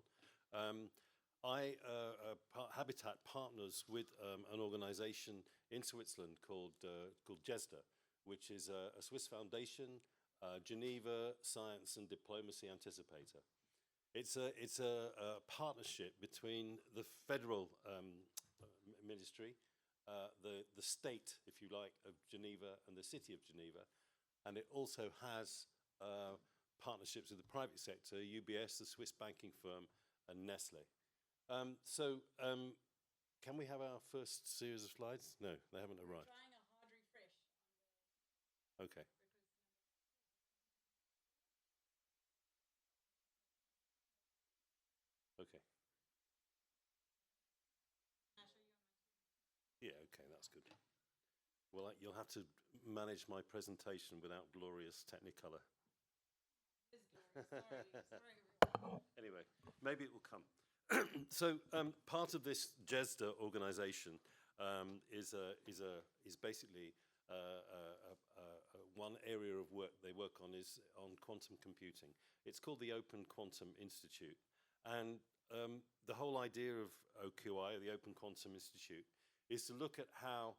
Habitat partners with an organization in Switzerland called GESDA, which is a Swiss foundation, Geneva Science and Diplomacy Anticipator. It's a partnership between the federal ministry, the state, if you like, of Geneva and the city of Geneva, and it also has partnerships with the private sector, UBS, the Swiss banking firm, and Nestle. Can we have our first series of slides? No, they haven't arrived. Trying a hard refresh. Okay. Okay. Yeah, okay, that's good. Well, you'll have to manage my presentation without glorious Technicolor. Anyway, maybe it will come. So part of this GESDA organization is basically one area of work they work on is on quantum computing. It's called the Open Quantum Institute. And the whole idea of OQI, the Open Quantum Institute, is to look at how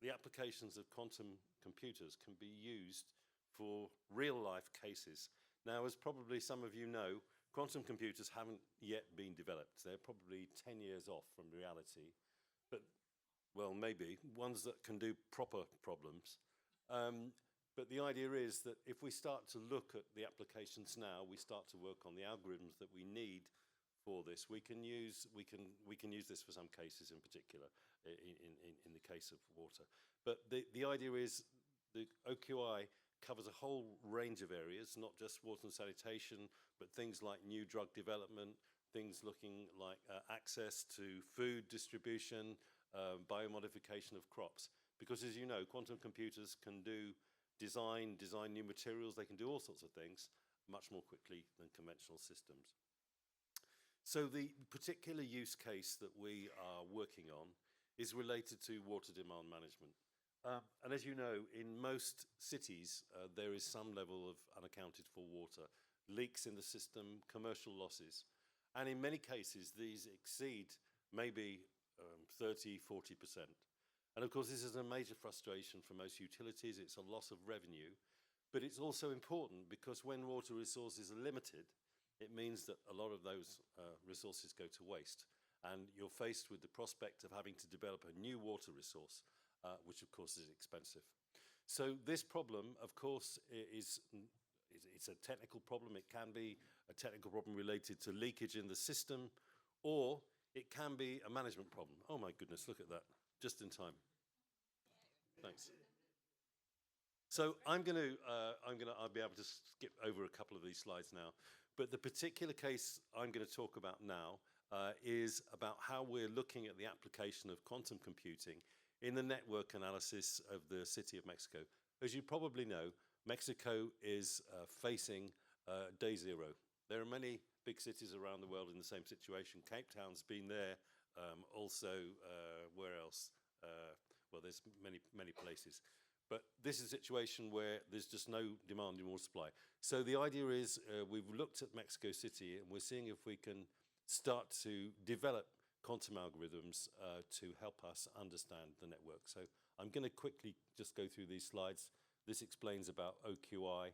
the applications of quantum computers can be used for real-life cases. Now, as probably some of you know, quantum computers haven't yet been developed. They're probably 10 years off from reality, but, well, maybe, ones that can do proper problems. But the idea is that if we start to look at the applications now, we start to work on the algorithms that we need for this. We can use this for some cases in particular, in the case of water. But the idea is the OQI covers a whole range of areas, not just water and sanitation, but things like new drug development, things looking like access to food distribution, biomodification of crops. Because as you know, quantum computers can do design new materials, they can do all sorts of things much more quickly than conventional systems. So the particular use case that we are working on is related to water demand management. And as you know, in most cities, there is some level of unaccounted for water, leaks in the system, commercial losses. And in many cases, these exceed maybe 30, 40%. And of course, this is a major frustration for most utilities. It's a loss of revenue. But it's also important because when water resources are limited, it means that a lot of those resources go to waste. And you're faced with the prospect of having to develop a new water resource, which of course is expensive. So this problem, of course, it's a technical problem. It can be a technical problem related to leakage in the system, or it can be a management problem. Oh my goodness, look at that, just in time. Thanks. So I'll be able to skip over a couple of these slides now. But the particular case I'm going to talk about now is about how we're looking at the application of quantum computing in the network analysis of the city of Mexico. As you probably know, Mexico is facing day zero. There are many big cities around the world in the same situation. Cape Town's been there Also, where else? Well, there's many places. But this is a situation where there's just no demand in water supply. So the idea is we've looked at Mexico City and we're seeing if we can start to develop quantum algorithms to help us understand the network. So I'm going to quickly just go through these slides. This explains about OQI,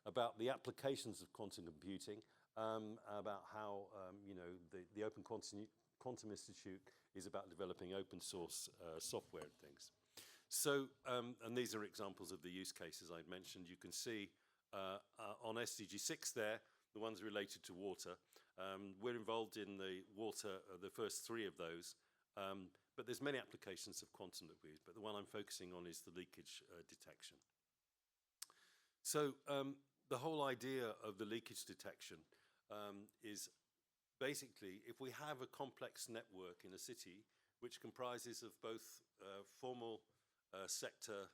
about the applications of quantum computing, about how the Open Quantum Institute is about developing open source software and things. So, and these are examples of the use cases I'd mentioned. You can see on SDG 6 there, the ones related to water. We're involved in the water, the first 3 of those, but there's many applications of quantum that we use, but the one I'm focusing on is the leakage detection. So the whole idea of the leakage detection is basically if we have a complex network in a city which comprises of both formal sector,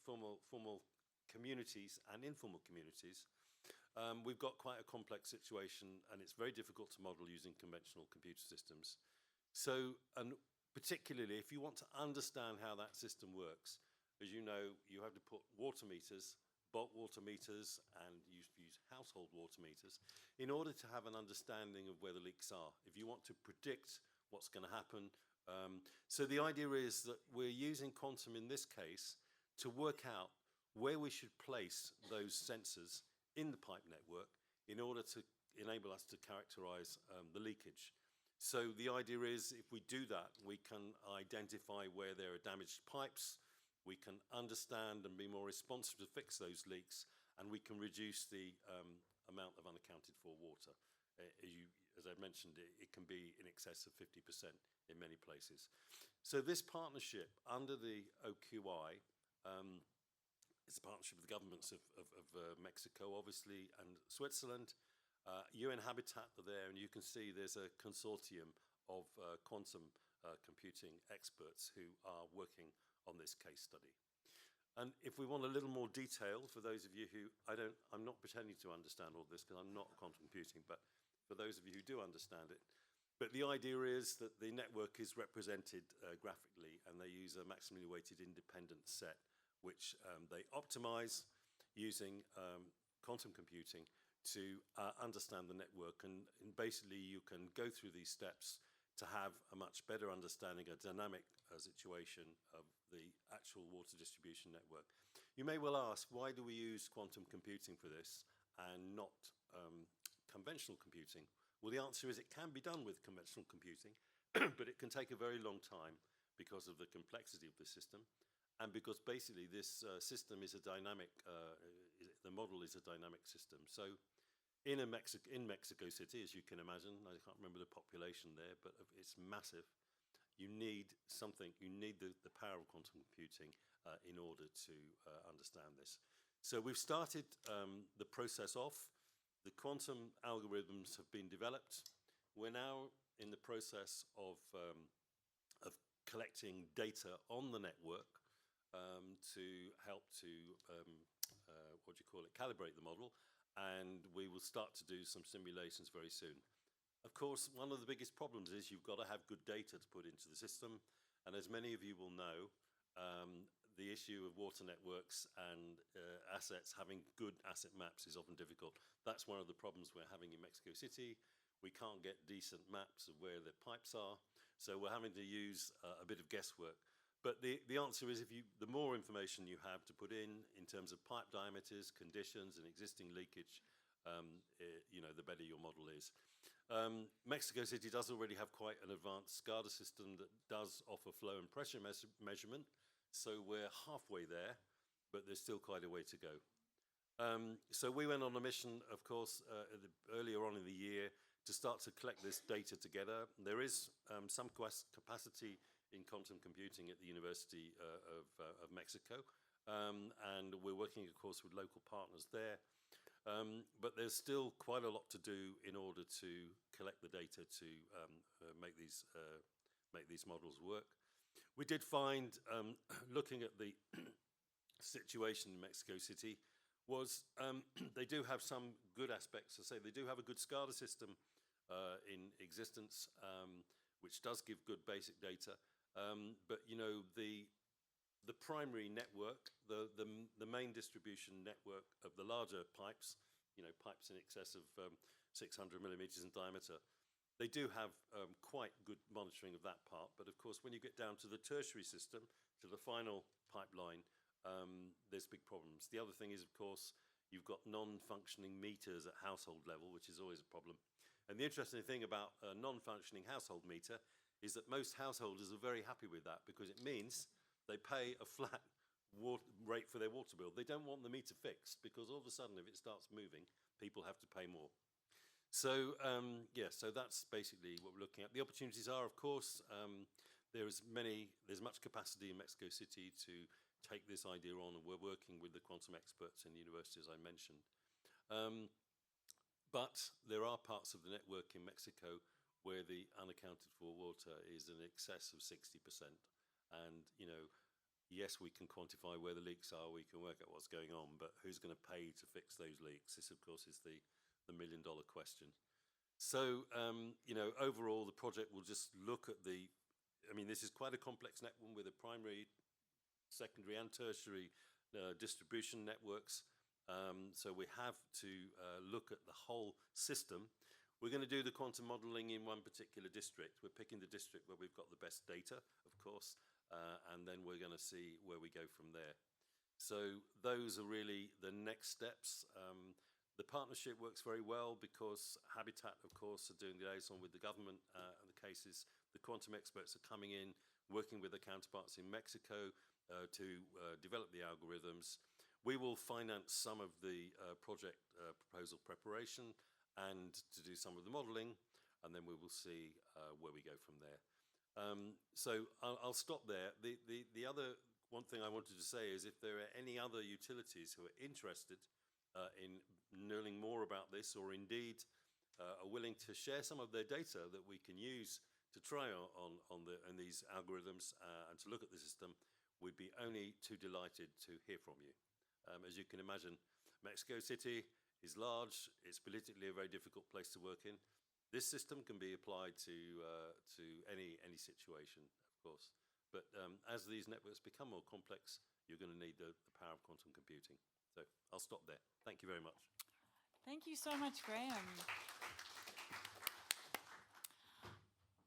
formal communities and informal communities, we've got quite a complex situation and it's very difficult to model using conventional computer systems. So, and particularly if you want to understand how that system works, as you know, you have to put water meters, bulk water meters, and use household water meters in order to have an understanding of where the leaks are. If you want to predict what's going to happen, so the idea is that we're using quantum in this case to work out where we should place those sensors in the pipe network in order to enable us to characterize the leakage. So the idea is if we do that, we can identify where there are damaged pipes, we can understand and be more responsive to fix those leaks, and we can reduce the amount of unaccounted for water. As I mentioned, it can be in excess of 50% in many places. So this partnership under the OQI is a partnership with the governments of Mexico, obviously, and Switzerland. UN Habitat are there, and you can see there's a consortium of quantum computing experts who are working on this case study. And if we want a little more detail, for those of you who, I'm not pretending to understand all this because I'm not quantum computing, but for those of you who do understand it, but the idea is that the network is represented graphically and they use a maximally weighted independent set, which they optimize using quantum computing to understand the network. And basically you can go through these steps to have a much better understanding, a dynamic situation of the actual water distribution network. You may well ask, why do we use quantum computing for this and not conventional computing? Well, the answer is it can be done with conventional computing, but it can take a very long time because of the complexity of the system and because basically this system is a dynamic, the model is a dynamic system. So in Mexico City, as you can imagine, I can't remember the population there, but it's massive. You need something, you need the power of quantum computing in order to understand this. So we've started the process off. The quantum algorithms have been developed. We're now in the process of collecting data on the network to help to, calibrate the model. And we will start to do some simulations very soon. Of course, one of the biggest problems is you've got to have good data to put into the system. And as many of you will know, the issue of water networks and assets, having good asset maps is often difficult. That's one of the problems we're having in Mexico City. We can't get decent maps of where the pipes are. So we're having to use a bit of guesswork. But the answer is the more information you have to put in terms of pipe diameters, conditions, and existing leakage, the better your model is. Mexico City does already have quite an advanced SCADA system that does offer flow and pressure measurement. So we're halfway there, but there's still quite a way to go. So we went on a mission, of course, earlier on in the year to start to collect this data together. There is some capacity in quantum computing at the University of Mexico. And we're working, of course, with local partners there. But there's still quite a lot to do in order to collect the data to make these models work. We did find, looking at the situation in Mexico City, was they do have some good aspects. I say they do have a good SCADA system in existence. which does give good basic data. But you know, the primary network, the main distribution network of the larger pipes, you know, pipes in excess of 600 millimeters in diameter, they do have quite good monitoring of that part. But of course, when you get down to the tertiary system, to the final pipeline, there's big problems. The other thing is, of course, you've got non-functioning meters at household level, which is always a problem. And the interesting thing about a non-functioning household meter is that most householders are very happy with that, because it means they pay a flat rate for their water bill. They don't want the meter fixed, because all of a sudden, if it starts moving, people have to pay more. So yeah, so that's basically what we're looking at. The opportunities are, of course, there's much capacity in Mexico City to take this idea on, and we're working with the quantum experts in the universities I mentioned. But there are parts of the network in Mexico where the unaccounted for water is in excess of 60%. And, you know, yes, we can quantify where the leaks are, we can work out what's going on, but who's going to pay to fix those leaks? This, of course, is the million-dollar question. So, you know, overall, the project will just look at this is quite a complex network with a primary, secondary, and tertiary distribution networks. So we have to look at the whole system. We're going to do the quantum modeling in one particular district. We're picking the district where we've got the best data, of course, and then we're going to see where we go from there. So those are really the next steps. The partnership works very well because Habitat, of course, are doing the liaison with the government and the cases. The quantum experts are coming in, working with their counterparts in Mexico to develop the algorithms. We will finance some of the project proposal preparation and to do some of the modeling, and then we will see where we go from there. So I'll stop there. The other one thing I wanted to say is if there are any other utilities who are interested in learning more about this, or indeed are willing to share some of their data that we can use to try on these algorithms and to look at the system, we'd be only too delighted to hear from you. As you can imagine, Mexico City is large. It's politically a very difficult place to work in. This system can be applied to any situation, of course. But as these networks become more complex, you're going to need the power of quantum computing. So I'll stop there. Thank you very much. Thank you so much, Graham.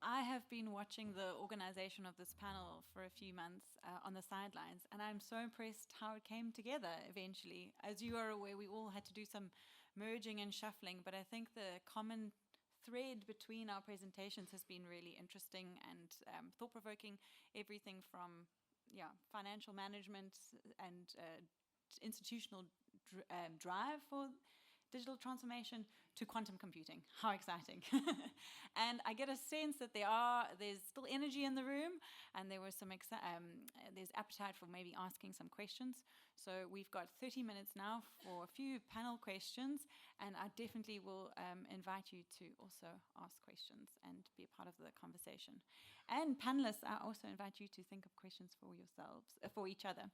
I have been watching the organization of this panel for a few months on the sidelines, and I'm so impressed how it came together eventually. As you are aware, we all had to do some merging and shuffling, but I think the common thread between our presentations has been really interesting and thought-provoking. Everything from financial management and institutional drive for digital transformation to quantum computing. How exciting. And I get a sense that there's still energy in the room, and there was there's appetite for maybe asking some questions. So we've got 30 minutes now for a few panel questions, and I definitely will invite you to also ask questions and be a part of the conversation. And panelists, I also invite you to think of questions for yourselves, for each other.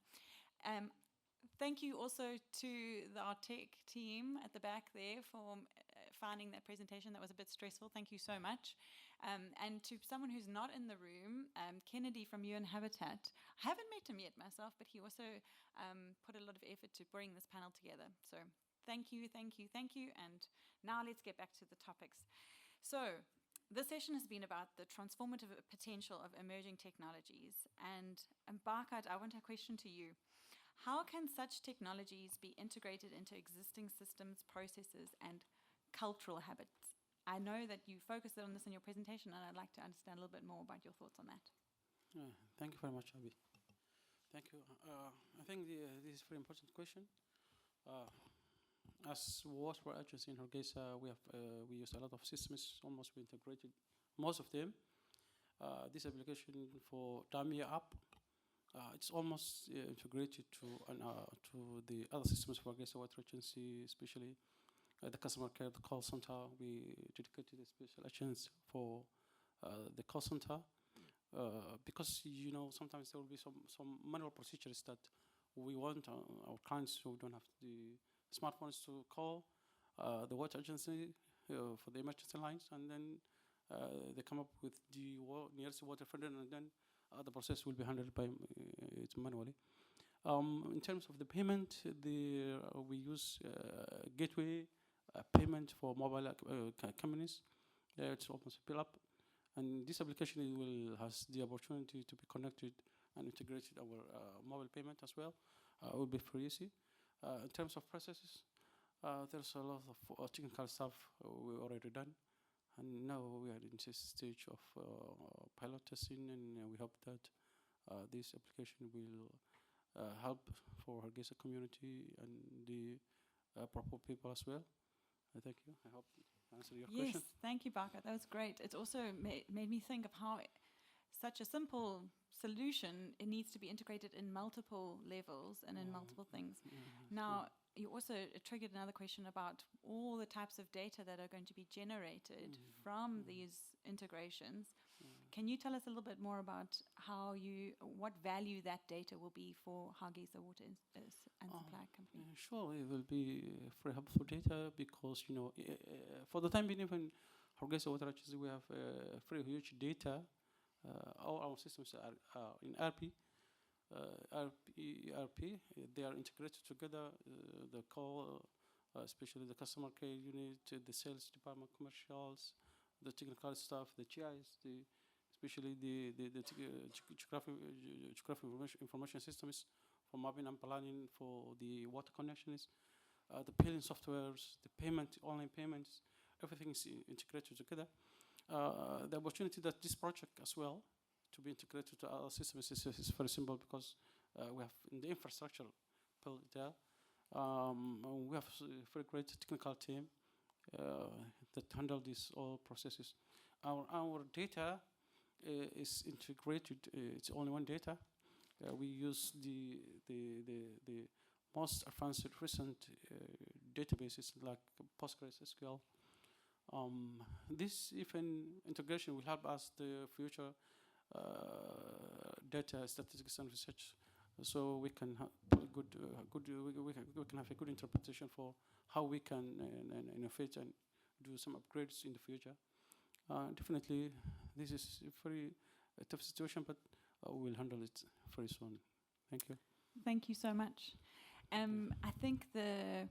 Thank you also to our tech team at the back there for finding that presentation. That was a bit stressful. Thank you so much. And to someone who's not in the room, Kennedy from UN Habitat. I haven't met him yet myself, but he also put a lot of effort to bring this panel together. So thank you, thank you, thank you. And now let's get back to the topics. So this session has been about the transformative potential of emerging technologies. And Barkat, I want a question to you. How can such technologies be integrated into existing systems, processes, and cultural habits? I know that you focused on this in your presentation, and I'd like to understand a little bit more about your thoughts on that. Thank you very much, Abby. Thank you. I think this is a very important question. As water agency in Hargeisa, we use a lot of systems, almost we integrated most of them. This application for Damia app, it's almost integrated to the other systems for Hargeisa Water Agency, especially the customer care, the call center. We dedicated a special agents for the call center because sometimes there will be some manual procedures that we want our clients who don't have the smartphones to call the water agency for the emergency lines, and then they come up with the nearest water further, and then the process will be handled by it manually. In terms of the payment, we use gateway payment for mobile companies. It's almost built up, and this application has the opportunity to be connected and integrated our mobile payment as well. It will be pretty easy. In terms of processes, there's a lot of technical stuff we already done, and now we are in this stage of pilot testing, and we hope that this application will help for Hargeisa community and the proper people as well. Thank you. I hope I answered your Yes, question. thank you, Baka. That was great. It also made me think of how such a simple solution, it needs to be integrated in multiple levels and in multiple things. Now, you also triggered another question about all the types of data that are going to be generated from these integrations. Can you tell us a little bit more about what value that data will be for Hargeisa Water and Supply Company? Sure, it will be very helpful data because, for the time being, even Hargeisa Water, actually, we have very huge data. All our systems are in RP. They are integrated together. The call, especially the customer care unit, the sales department, commercials, the technical staff, the GIs, especially the geographic information systems for mapping and planning for the water connections, the billing softwares, the online payments, everything is integrated together. The opportunity that this project as well to be integrated to our systems is very simple because we have in the infrastructure built there. We have a very great technical team that handle these all processes. Our data is integrated. It's only one data. We use the most advanced recent databases like PostgreSQL. This even integration will help us the future data statistics and research, so we can have we can have a good interpretation for how we can innovate and do some upgrades in the future. Definitely, this is a very tough situation, but we'll handle it very soon. Thank you. Thank you so much. I think the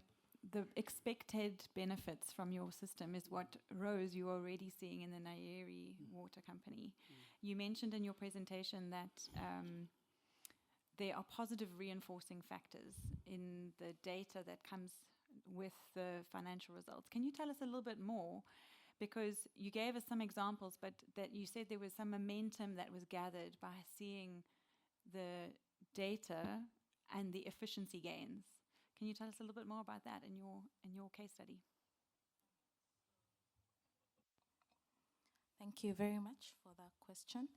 expected benefits from your system is what, Rose, you're already seeing in the Nyeri Water Company. You mentioned in your presentation that there are positive reinforcing factors in the data that comes with the financial results. Can you tell us a little bit more? Because you gave us some examples, but that you said there was some momentum that was gathered by seeing the data and the efficiency gains. Can you tell us a little bit more about that in your case study? Thank you very much for that question.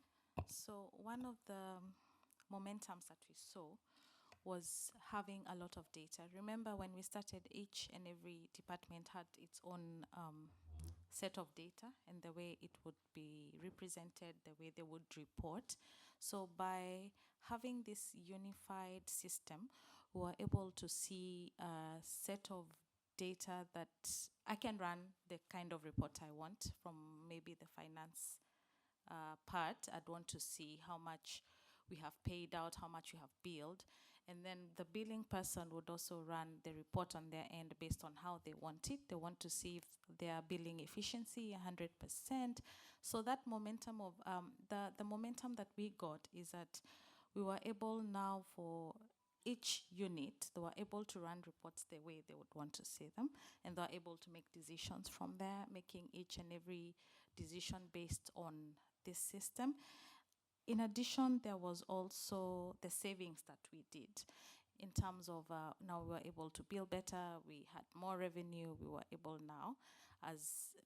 So one of the momentums that we saw was having a lot of data. Remember when we started, each and every department had its own set of data and the way it would be represented, the way they would report. So by having this unified system, we were able to see a set of data that I can run the kind of report I want from maybe the finance part. I'd want to see how much we have paid out, how much we have billed. And then the billing person would also run the report on their end based on how they want it. They want to see if their billing efficiency 100%. So that momentum of the momentum that we got is that we were able now for each unit, they were able to run reports the way they would want to see them, and they were able to make decisions from there, making each and every decision based on this system. In addition, there was also the savings that we did in terms of now we were able to bill better, we had more revenue, we were able now, as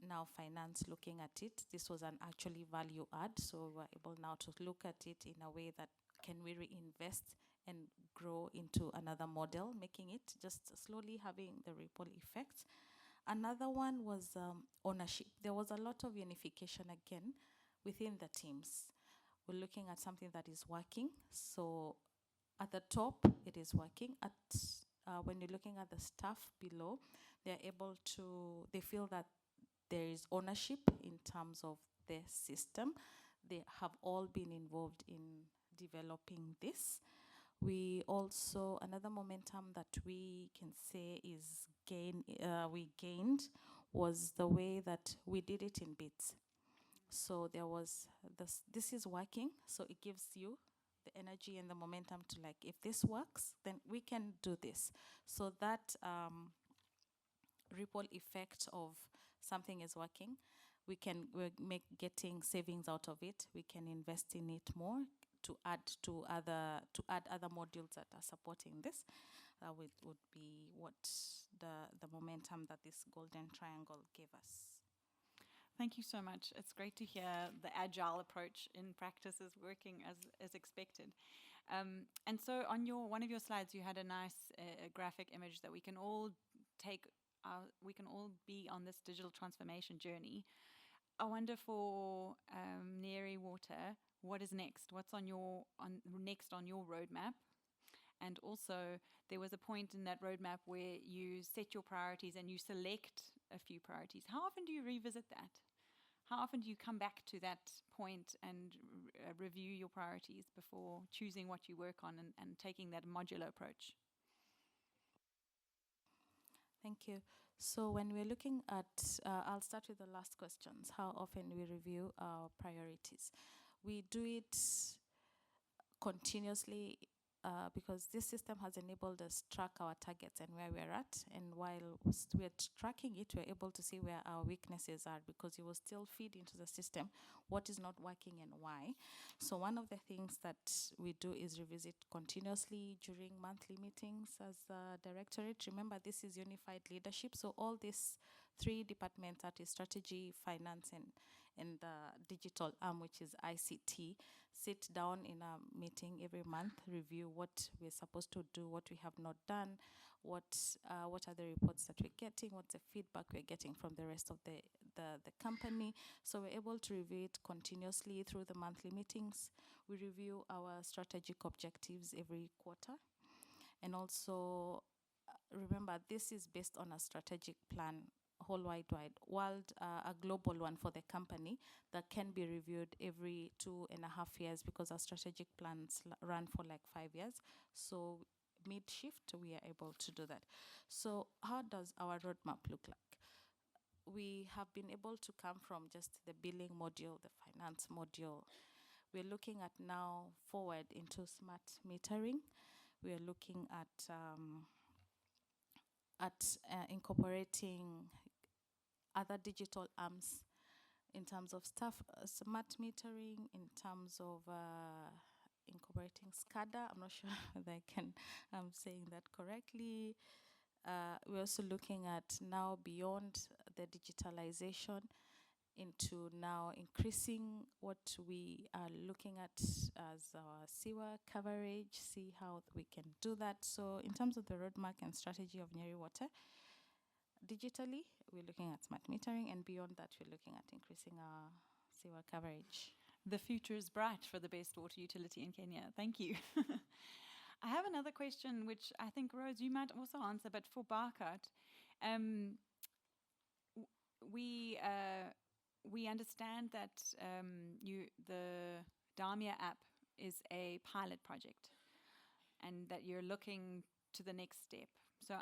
now finance looking at it, this was an actually value add, so we were able now to look at it in a way that can we reinvest and grow into another model, making it just slowly having the ripple effects. Another one was ownership. There was a lot of unification again within the teams. We're looking at something that is working. So at the top, it is working. When you're looking at the staff below, they're able to, they feel that there is ownership in terms of the system. They have all been involved in developing this. We also, another momentum that we can say is we gained was the way that we did it in bits. So there was this is working, so it gives you the energy and the momentum to like, if this works, then we can do this. So that ripple effect of something is working, we're getting savings out of it. We can invest in it more to add other modules that are supporting this. That would be what the momentum that this golden triangle gave us. Thank you so much. It's great to hear the agile approach in practice is working as expected. And so on one of your slides, you had a nice graphic image that we can all be on this digital transformation journey. I wonder for Neri Water, what is next? What's next on your roadmap? And also, there was a point in that roadmap where you set your priorities and you select a few priorities. How often do you revisit that? How often do you come back to that point and review your priorities before choosing what you work on and taking that modular approach? Thank you. So when we're looking at, I'll start with the last questions. How often we review our priorities? We do it continuously because this system has enabled us to track our targets and where we're at. And while we're tracking it, we're able to see where our weaknesses are, because you will still feed into the system what is not working and why. So one of the things that we do is revisit continuously during monthly meetings as a directorate. Remember, this is unified leadership. So all these three departments, that is strategy, finance, and the digital arm, which is ICT, sit down in a meeting every month, review what we're supposed to do, what we have not done, what are the reports that we're getting, what's the feedback we're getting from the rest of the company. So we're able to review it continuously through the monthly meetings. We review our strategic objectives every quarter. And also, remember, this is based on a strategic plan, whole wide world, a global one for the company that can be reviewed every 2.5 years, because our strategic plans run for like 5 years. So mid-shift, we are able to do that. So how does our roadmap look like? We have been able to come from just the billing module, the finance module. We're looking at now forward into smart metering. We are looking at incorporating other digital arms in terms of smart metering, in terms of incorporating SCADA. I'm not sure whether I'm saying that correctly. We're also looking at now beyond the digitalization into now increasing what we are looking at as our sewer coverage, see how we can do that. So in terms of the roadmap and strategy of Nyeri Water, digitally, we're looking at smart metering, and beyond that, we're looking at increasing our sewer coverage. The future is bright for the best water utility in Kenya. Thank you. I have another question, which I think, Rose, you might also answer, but for Barkat, we understand that the Damia app is a pilot project and that you're looking to the next step. So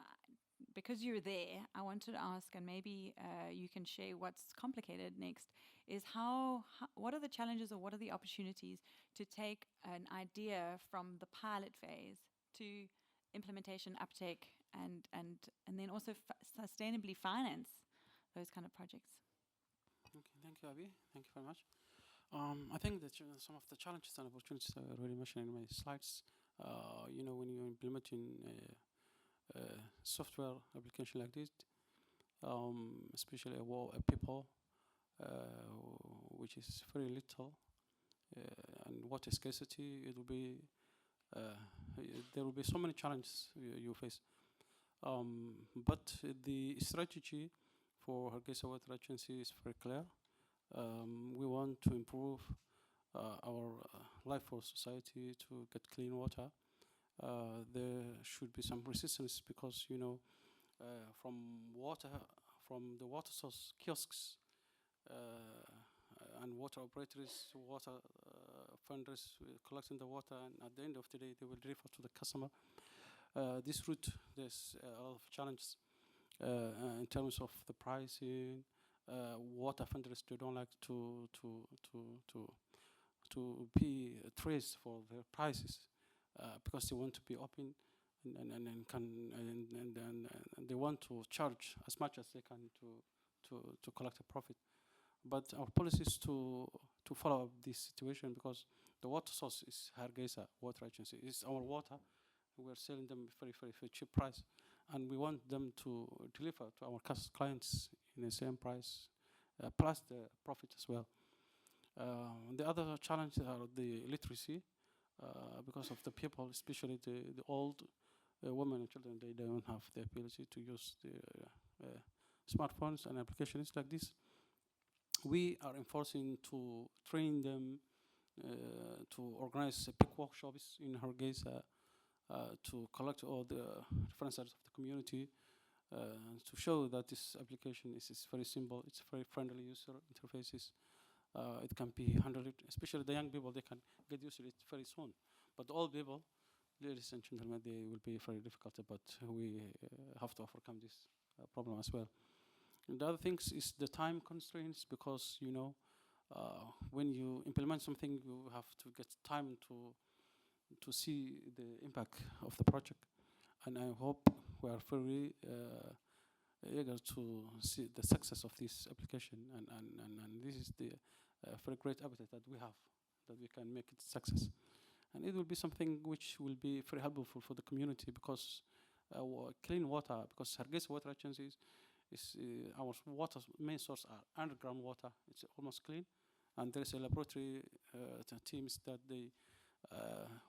because you're there, I wanted to ask, and maybe you can share what's complicated next, is what are the challenges or what are the opportunities to take an idea from the pilot phase to implementation, uptake, and then also sustainably finance those kind of projects? Okay, thank you, Abby. Thank you very much. I think that some of the challenges and opportunities I already mentioned in my slides. When you're implementing a software application like this, especially a people, which is very little, and water scarcity, it will be there will be so many challenges you face. But the strategy for Hargeisa Water Agency is very clear. We want to improve our life for society to get clean water. There should be some resistance because, from the water source kiosks, and water operators, water funders collecting the water, and at the end of the day, they will deliver to the customer. This route, there's a lot of challenges in terms of the pricing. Water funders, they don't like to be traced for their prices because they want to be open and they want to charge as much as they can to collect a profit. But our policy is to follow up this situation because the water source is Hargeisa Water Agency. It's our water. We are selling them very, very, very cheap price, and we want them to deliver to our clients in the same price, plus the profit as well. The other challenges are the literacy, because of the people, especially the old women and children, they don't have the ability to use the smartphones and applications like this. We are enforcing to train them, to organize big workshops in Hargeisa, to collect all the references of the community, to show that this application is very simple, it's very friendly user interfaces. It can be handled, especially the young people, they can get used to it very soon. But all people, ladies and gentlemen, they will be very difficult, but we have to overcome this problem as well. And the other things is the time constraints, because, you know, when you implement something, you have to get time to see the impact of the project. And I hope we are very eager to see the success of this application. And this is the very great appetite that we have, that we can make it success. And it will be something which will be very helpful for the community, because clean water, because Hargeisa Water Agency is our water main source are underground water. It's almost clean, and there is a laboratory teams that they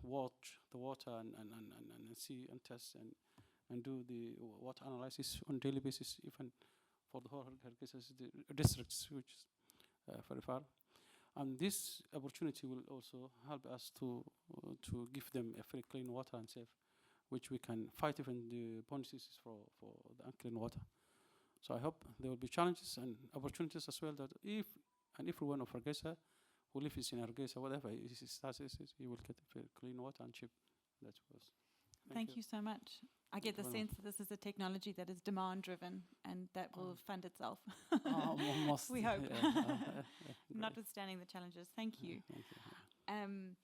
watch the water and see and test and do the water analysis on daily basis, even for the whole Hargeisa districts, which is very far. And this opportunity will also help us to give them a very clean water and safe, which we can fight even the pond diseases for the unclean water. So I hope there will be challenges and opportunities as well, that if everyone of Hargeisa who lives in Hargeisa, whatever his status is, he will get very clean water and cheap. That was. Thank you so much. I get the sense that this is a technology that is demand-driven and that will fund itself. Almost. We hope. Yeah, Notwithstanding the challenges. Thank you. thank you.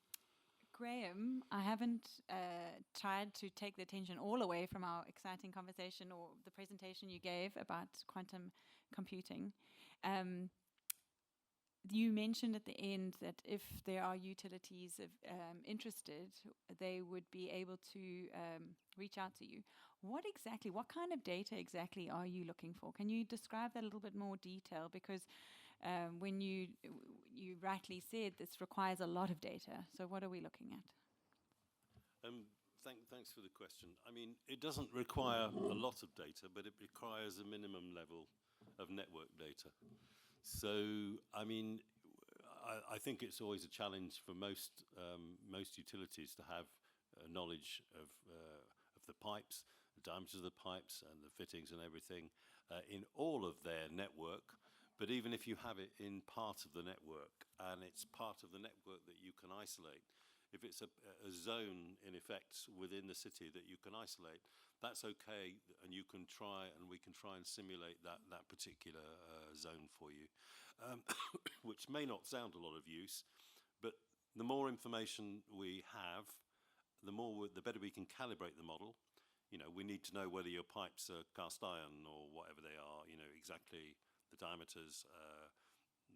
Graham, I haven't tried to take the attention all away from our exciting conversation or the presentation you gave about quantum computing. You mentioned at the end that if there are utilities interested, they would be able to reach out to you. What kind of data exactly are you looking for? Can you describe that a little bit more detail? Because when you rightly said this requires a lot of data. So what are we looking at? Thanks for the question. I mean, it doesn't require a lot of data, but it requires a minimum level of network data. So, I mean, I think it's always a challenge for most utilities to have knowledge of the pipes, the diameters of the pipes, and the fittings and everything in all of their network. But even if you have it in part of the network, and it's part of the network that you can isolate, if it's a zone in effect within the city that you can isolate, that's okay, and you can try, and we can try and simulate that particular zone for you, which may not sound a lot of use, but the more information we have, the better we can calibrate the model. You know, we need to know whether your pipes are cast iron or whatever they are. You know exactly the diameters,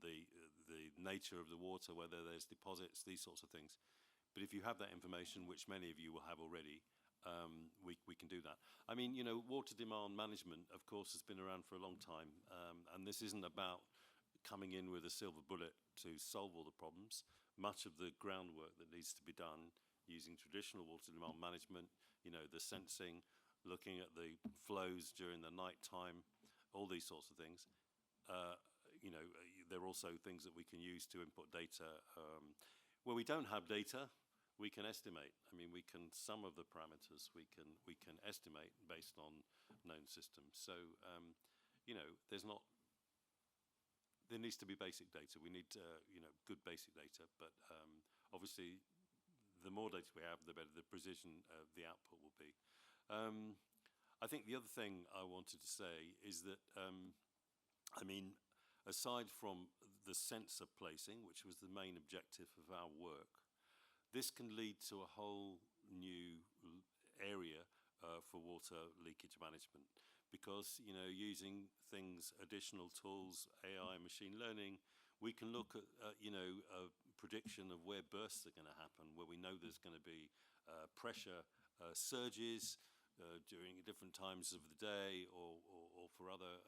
the nature of the water, whether there's deposits, these sorts of things. But if you have that information, which many of you will have already, we can do that. I mean, you know, water demand management, of course, has been around for a long time. And this isn't about coming in with a silver bullet to solve all the problems. Much of the groundwork that needs to be done using traditional water demand management, you know, the sensing, looking at the flows during the night time, all these sorts of things. You know, there are also things that we can use to input data. Where we don't have data, we can estimate. I mean, some of the parameters we can estimate based on known systems. So, you know, there's not there needs to be basic data. We need, good basic data. But obviously, the more data we have, the better the precision of the output will be. I think the other thing I wanted to say is that, aside from the sensor placing, which was the main objective of our work, this can lead to a whole new area for water leakage management, because using things, additional tools, AI, machine learning, we can look at a prediction of where bursts are going to happen, where we know there's going to be pressure surges during different times of the day, or for other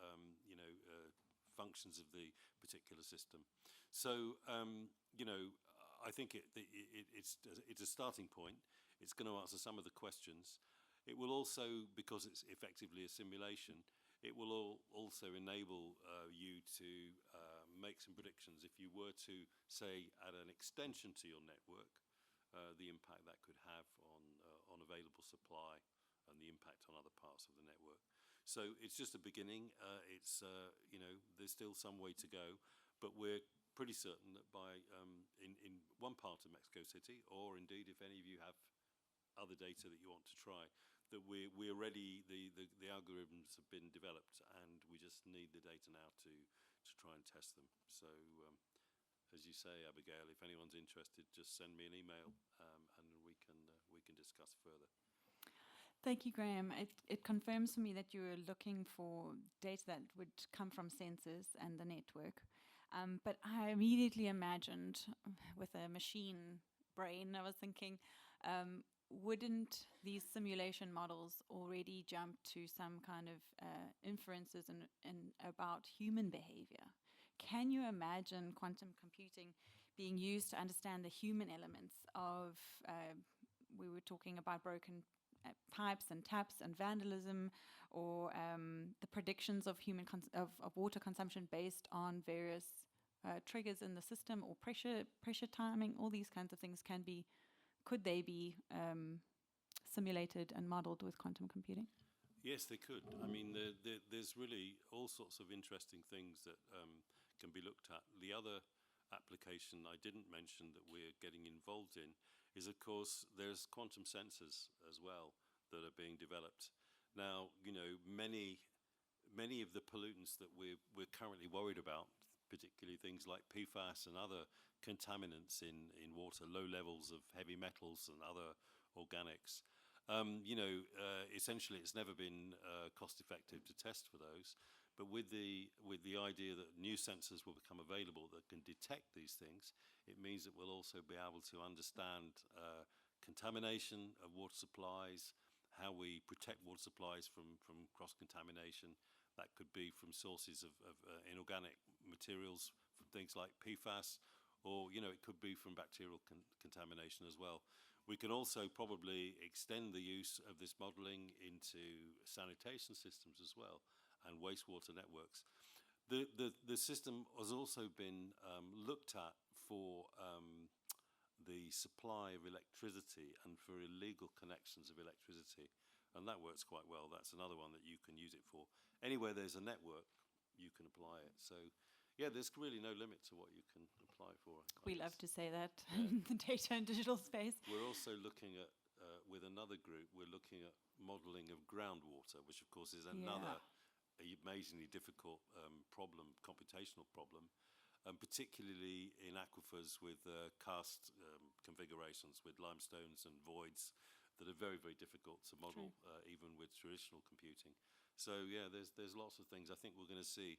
functions of the particular system. So I think it's a starting point. It's going to answer some of the questions. It will also, because it's effectively a simulation, it will also enable you to make some predictions. If you were to, say, add an extension to your network, the impact that could have on available supply and the impact on other parts of the network. So it's just a beginning. There's still some way to go, but we're pretty certain that by in one part of Mexico City, or indeed if any of you have other data that you want to try, that we're ready. The algorithms have been developed, and we just need the data now to try and test them. So as you say, Abigail, if anyone's interested, just send me an email, and we can discuss further. Thank you, Graham. It confirms for me that you were looking for data that would come from sensors and the network. But I immediately imagined, with a machine brain, I was thinking, wouldn't these simulation models already jump to some kind of inferences and about human behavior? Can you imagine quantum computing being used to understand the human elements of, we were talking about broken pipes and taps and vandalism, or the predictions of of water consumption based on various triggers in the system, or pressure timing? All these kinds of things could they be simulated and modeled with quantum computing? Yes, they could. I mean, there's really all sorts of interesting things that can be looked at. The other application I didn't mention that we're getting involved in is, of course, there's quantum sensors as well that are being developed. Now, many of the pollutants that we're currently worried about, particularly things like PFAS and other contaminants in water, low levels of heavy metals and other organics. Essentially, it's never been cost effective to test for those. But with the idea that new sensors will become available that can detect these things, it means that we'll also be able to understand contamination of water supplies, how we protect water supplies from cross-contamination. That could be from sources of inorganic materials, from things like PFAS, or it could be from bacterial contamination as well. We can also probably extend the use of this modeling into sanitation systems as well, and wastewater networks. The system has also been looked at for the supply of electricity and for illegal connections of electricity, and that works quite well. That's another one that you can use it for. Anywhere there's a network, you can apply it. So yeah, there's really no limit to what you can apply for. We love to say that in the data and digital space. We're also looking at, with another group, we're looking at modeling of groundwater, which of course is another amazingly difficult computational problem, particularly in aquifers with karst configurations, with limestones and voids that are very, very difficult to model, even with traditional computing. So yeah, there's lots of things I think we're going to see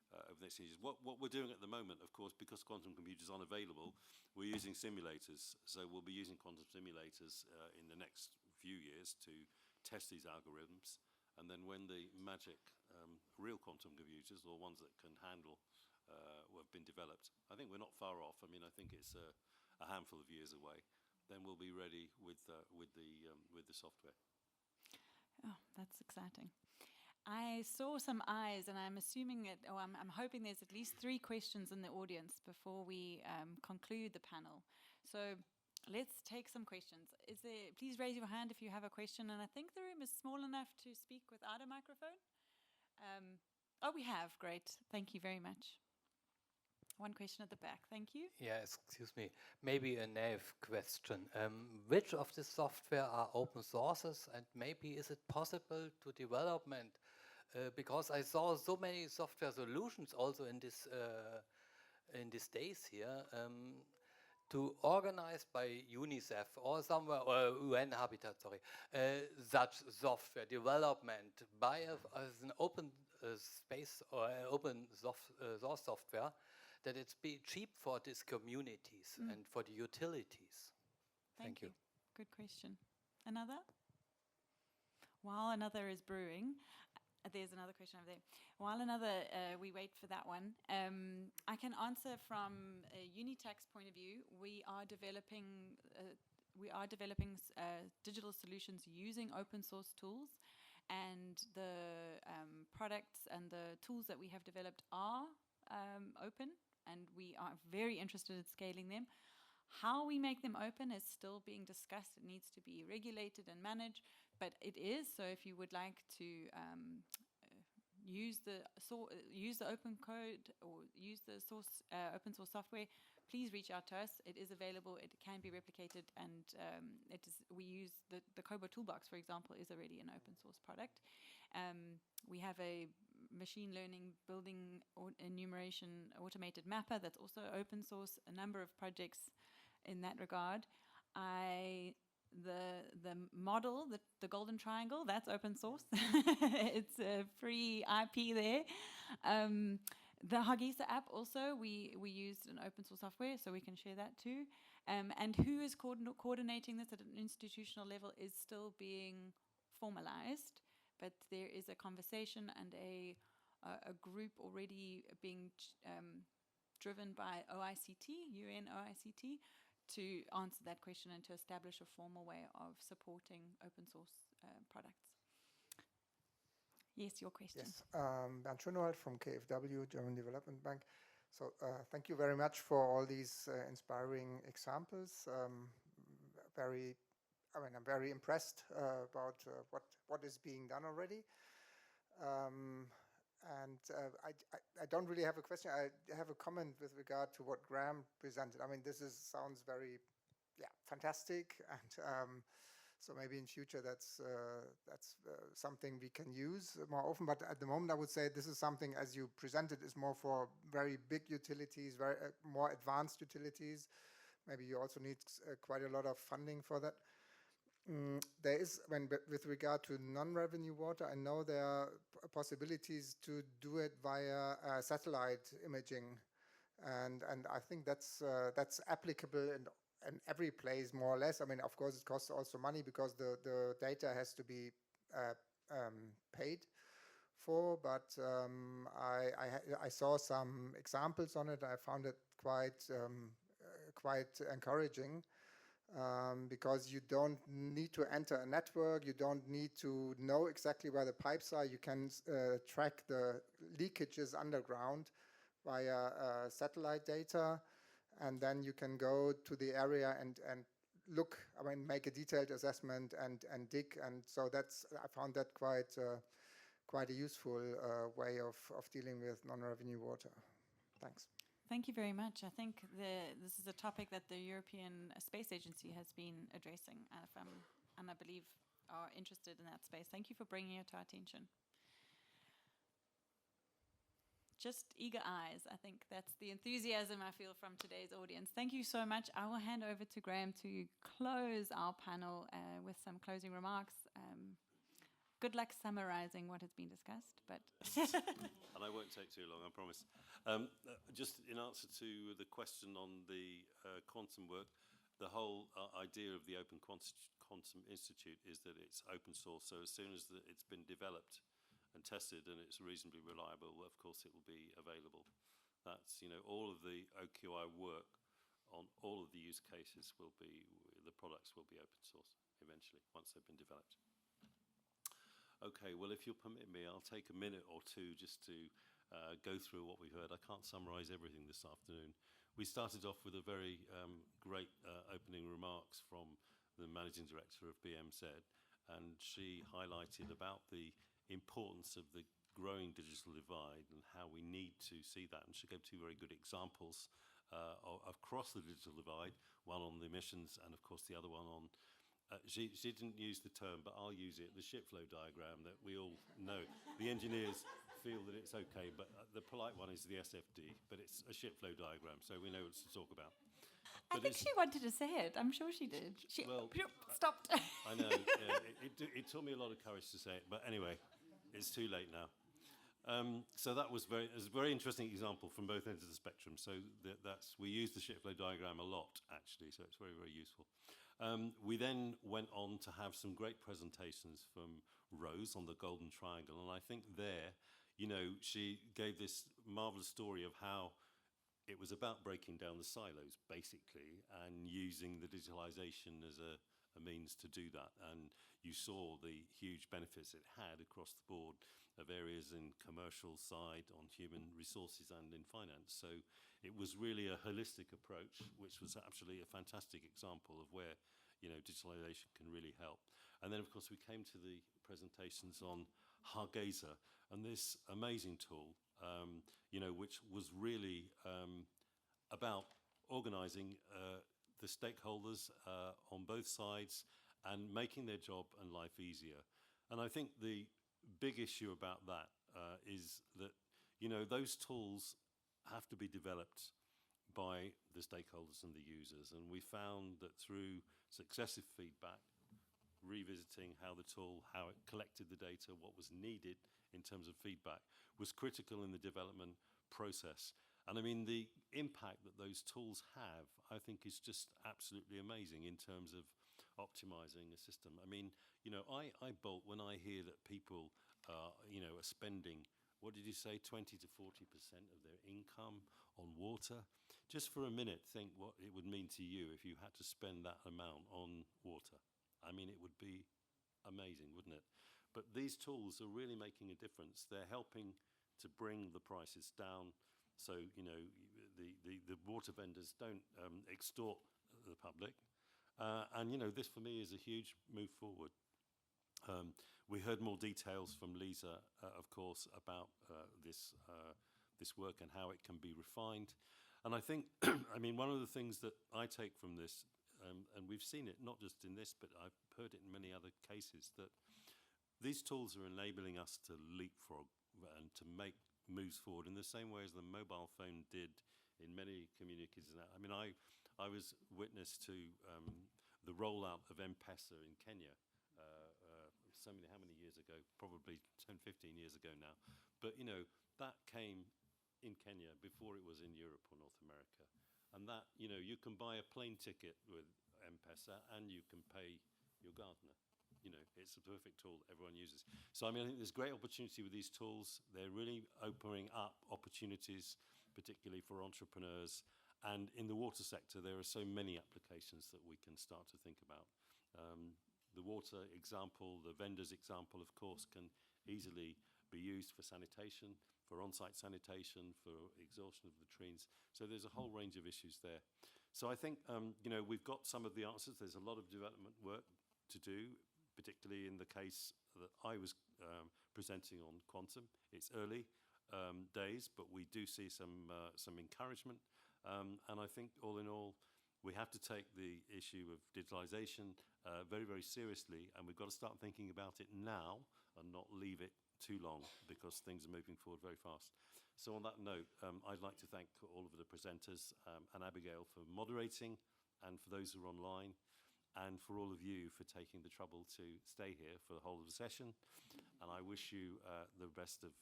over the next years. What we're doing at the moment, of course, because quantum computers aren't available, we're using simulators. So we'll be using quantum simulators in the next few years to test these algorithms. And then when the magic real quantum computers, or ones that can handle, have been developed, I think we're not far off. I mean, I think it's a handful of years away. Then we'll be ready with the software. Oh, that's exciting. I saw some eyes, and I'm assuming that, I'm hoping there's at least 3 questions in the audience before we conclude the panel. So let's take some questions. Please raise your hand if you have a question, and I think the room is small enough to speak without a microphone. We have. Great. Thank you very much. One question at the back, thank you. Yeah, excuse me. Maybe a naive question. Which of the software are open sources, and maybe is it possible to development? Because I saw so many software solutions also in these days here, to organize by UNICEF or somewhere, or UN Habitat, sorry, such software development by as an open space or open source software, that it's be cheap for these communities and for the utilities. Thank you. Good question. Another? While another is brewing, there's another question over there. While another, we wait for that one. I can answer from a Unitac's point of view. We are developing digital solutions using open source tools, and the products and the tools that we have developed are open, and we are very interested in scaling them. How we make them open is still being discussed. It needs to be regulated and managed, but it is. So if you would like to use the open code or use the source open source software, please reach out to us. It is available. It can be replicated, and it is. We use the Kobo Toolbox, for example, is already an open source product. We have a machine learning building enumeration automated mapper that's also open source. A number of projects in that regard. The model, the golden triangle, that's open source. It's a free IP there. The Hagisa app also, we used an open source software, so we can share that too. And who is coordinating this at an institutional level is still being formalized, but there is a conversation and a group already being driven by OICT, UN OICT, to answer that question and to establish a formal way of supporting open source products. Yes, your question. Yes, Bernd Schönewald from KfW, German Development Bank. So thank you very much for all these inspiring examples. I'm very impressed about what is being done already. I don't really have a question. I have a comment with regard to what Graham presented. I mean, sounds very, fantastic, and so maybe in future that's something we can use more often. But at the moment, I would say this is something, as you presented, is more for very big utilities, very more advanced utilities. Maybe you also need quite a lot of funding for that. There is, with regard to non-revenue water, I know there are possibilities to do it via satellite imaging, and I think that's applicable in every place more or less. I mean, of course, it costs also money because the data has to be paid for. But I saw some examples on it. I found it quite encouraging. Because you don't need to enter a network, you don't need to know exactly where the pipes are. You can track the leakages underground via satellite data, and then you can go to the area and look. I mean, make a detailed assessment and dig. And so I found that quite a useful way of dealing with non-revenue water. Thanks. Thank you very much. I think this is a topic that the European Space Agency has been addressing, and I believe are interested in that space. Thank you for bringing it to our attention. Just eager eyes. I think that's the enthusiasm I feel from today's audience. Thank you so much. I will hand over to Graham to close our panel with some closing remarks. Good luck summarizing what has been discussed, but and I won't take too long, I promise. Just in answer to the question on the quantum work, the whole idea of the Open Quantum Institute is that it's open source. So as soon as it's been developed and tested and it's reasonably reliable, well, of course it will be available. That's, all of the OQI work on all of the use cases the products will be open source eventually once they've been developed. Okay, well, if you'll permit me, I'll take a minute or two just to go through what we've heard. I can't summarize everything this afternoon. We started off with a very great opening remarks from the Managing Director of BMZ, and she highlighted about the importance of the growing digital divide and how we need to see that. And she gave two very good examples across the digital divide, one on the emissions and, of course, the other one on, she didn't use the term, but I'll use it, the ship flow diagram that we all know. The engineers feel that it's okay, but the polite one is the SFD, but it's a ship flow diagram, so we know what to talk about. I think she wanted to say it. I'm sure she did. She stopped. I know. Yeah, it took me a lot of courage to say it, but anyway, it's too late now. So that was a very interesting example from both ends of the spectrum. So we use the ship flow diagram a lot, actually, so it's very, very useful. We then went on to have some great presentations from Rose on the Golden Triangle, and I think there, she gave this marvelous story of how it was about breaking down the silos, basically, and using the digitalization as a means to do that. And you saw the huge benefits it had across the board of areas in commercial side, on human resources, and in finance. So it was really a holistic approach, which was actually a fantastic example of where digitalization can really help. And then, of course, we came to the presentations on Hargeysa and this amazing tool, which was really about organizing the stakeholders on both sides and making their job and life easier. And I think the big issue about that is that, those tools have to be developed by the stakeholders and the users. And we found that through successive feedback, revisiting how it collected the data, what was needed in terms of feedback, was critical in the development process. And I mean, the impact that those tools have, I think, is just absolutely amazing in terms of optimizing a system. I mean, I bolt when I hear that people, are spending, what did you say, 20 to 40% of their income on water. Just for a minute, think what it would mean to you if you had to spend that amount on water. I mean, it would be amazing, wouldn't it? But these tools are really making a difference. They're helping to bring the prices down. So, the water vendors don't extort the public. And, this for me is a huge move forward. We heard more details from Lisa, of course, about this work and how it can be refined. And I think, one of the things that I take from this, and we've seen it not just in this, but I've heard it in many other cases, that these tools are enabling us to leapfrog and to make moves forward in the same way as the mobile phone did in many communities. I was witness to the rollout of M-Pesa in Kenya how many years ago? Probably 10, 15 years ago now. But, that came in Kenya before it was in Europe or North America. And that, you can buy a plane ticket with M-Pesa and you can pay your gardener. It's a perfect tool everyone uses. So, I think there's great opportunity with these tools. They're really opening up opportunities, particularly for entrepreneurs. And in the water sector, there are so many applications that we can start to think about. The water example, the vendor's example, of course, can easily be used for sanitation, for on-site sanitation, for exhaustion of latrines. So there's a whole range of issues there. So I think, we've got some of the answers. There's a lot of development work to do, particularly in the case that I was presenting on quantum. It's early days, but we do see some encouragement. And I think all in all, we have to take the issue of digitalization very, very seriously, and we've got to start thinking about it now and not leave it too long because things are moving forward very fast. So on that note, I'd like to thank all of the presenters and Abigail for moderating, and for those who are online, and for all of you for taking the trouble to stay here for the whole of the session. And I wish you the best of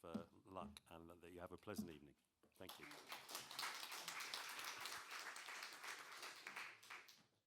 luck and that you have a pleasant evening. Thank you.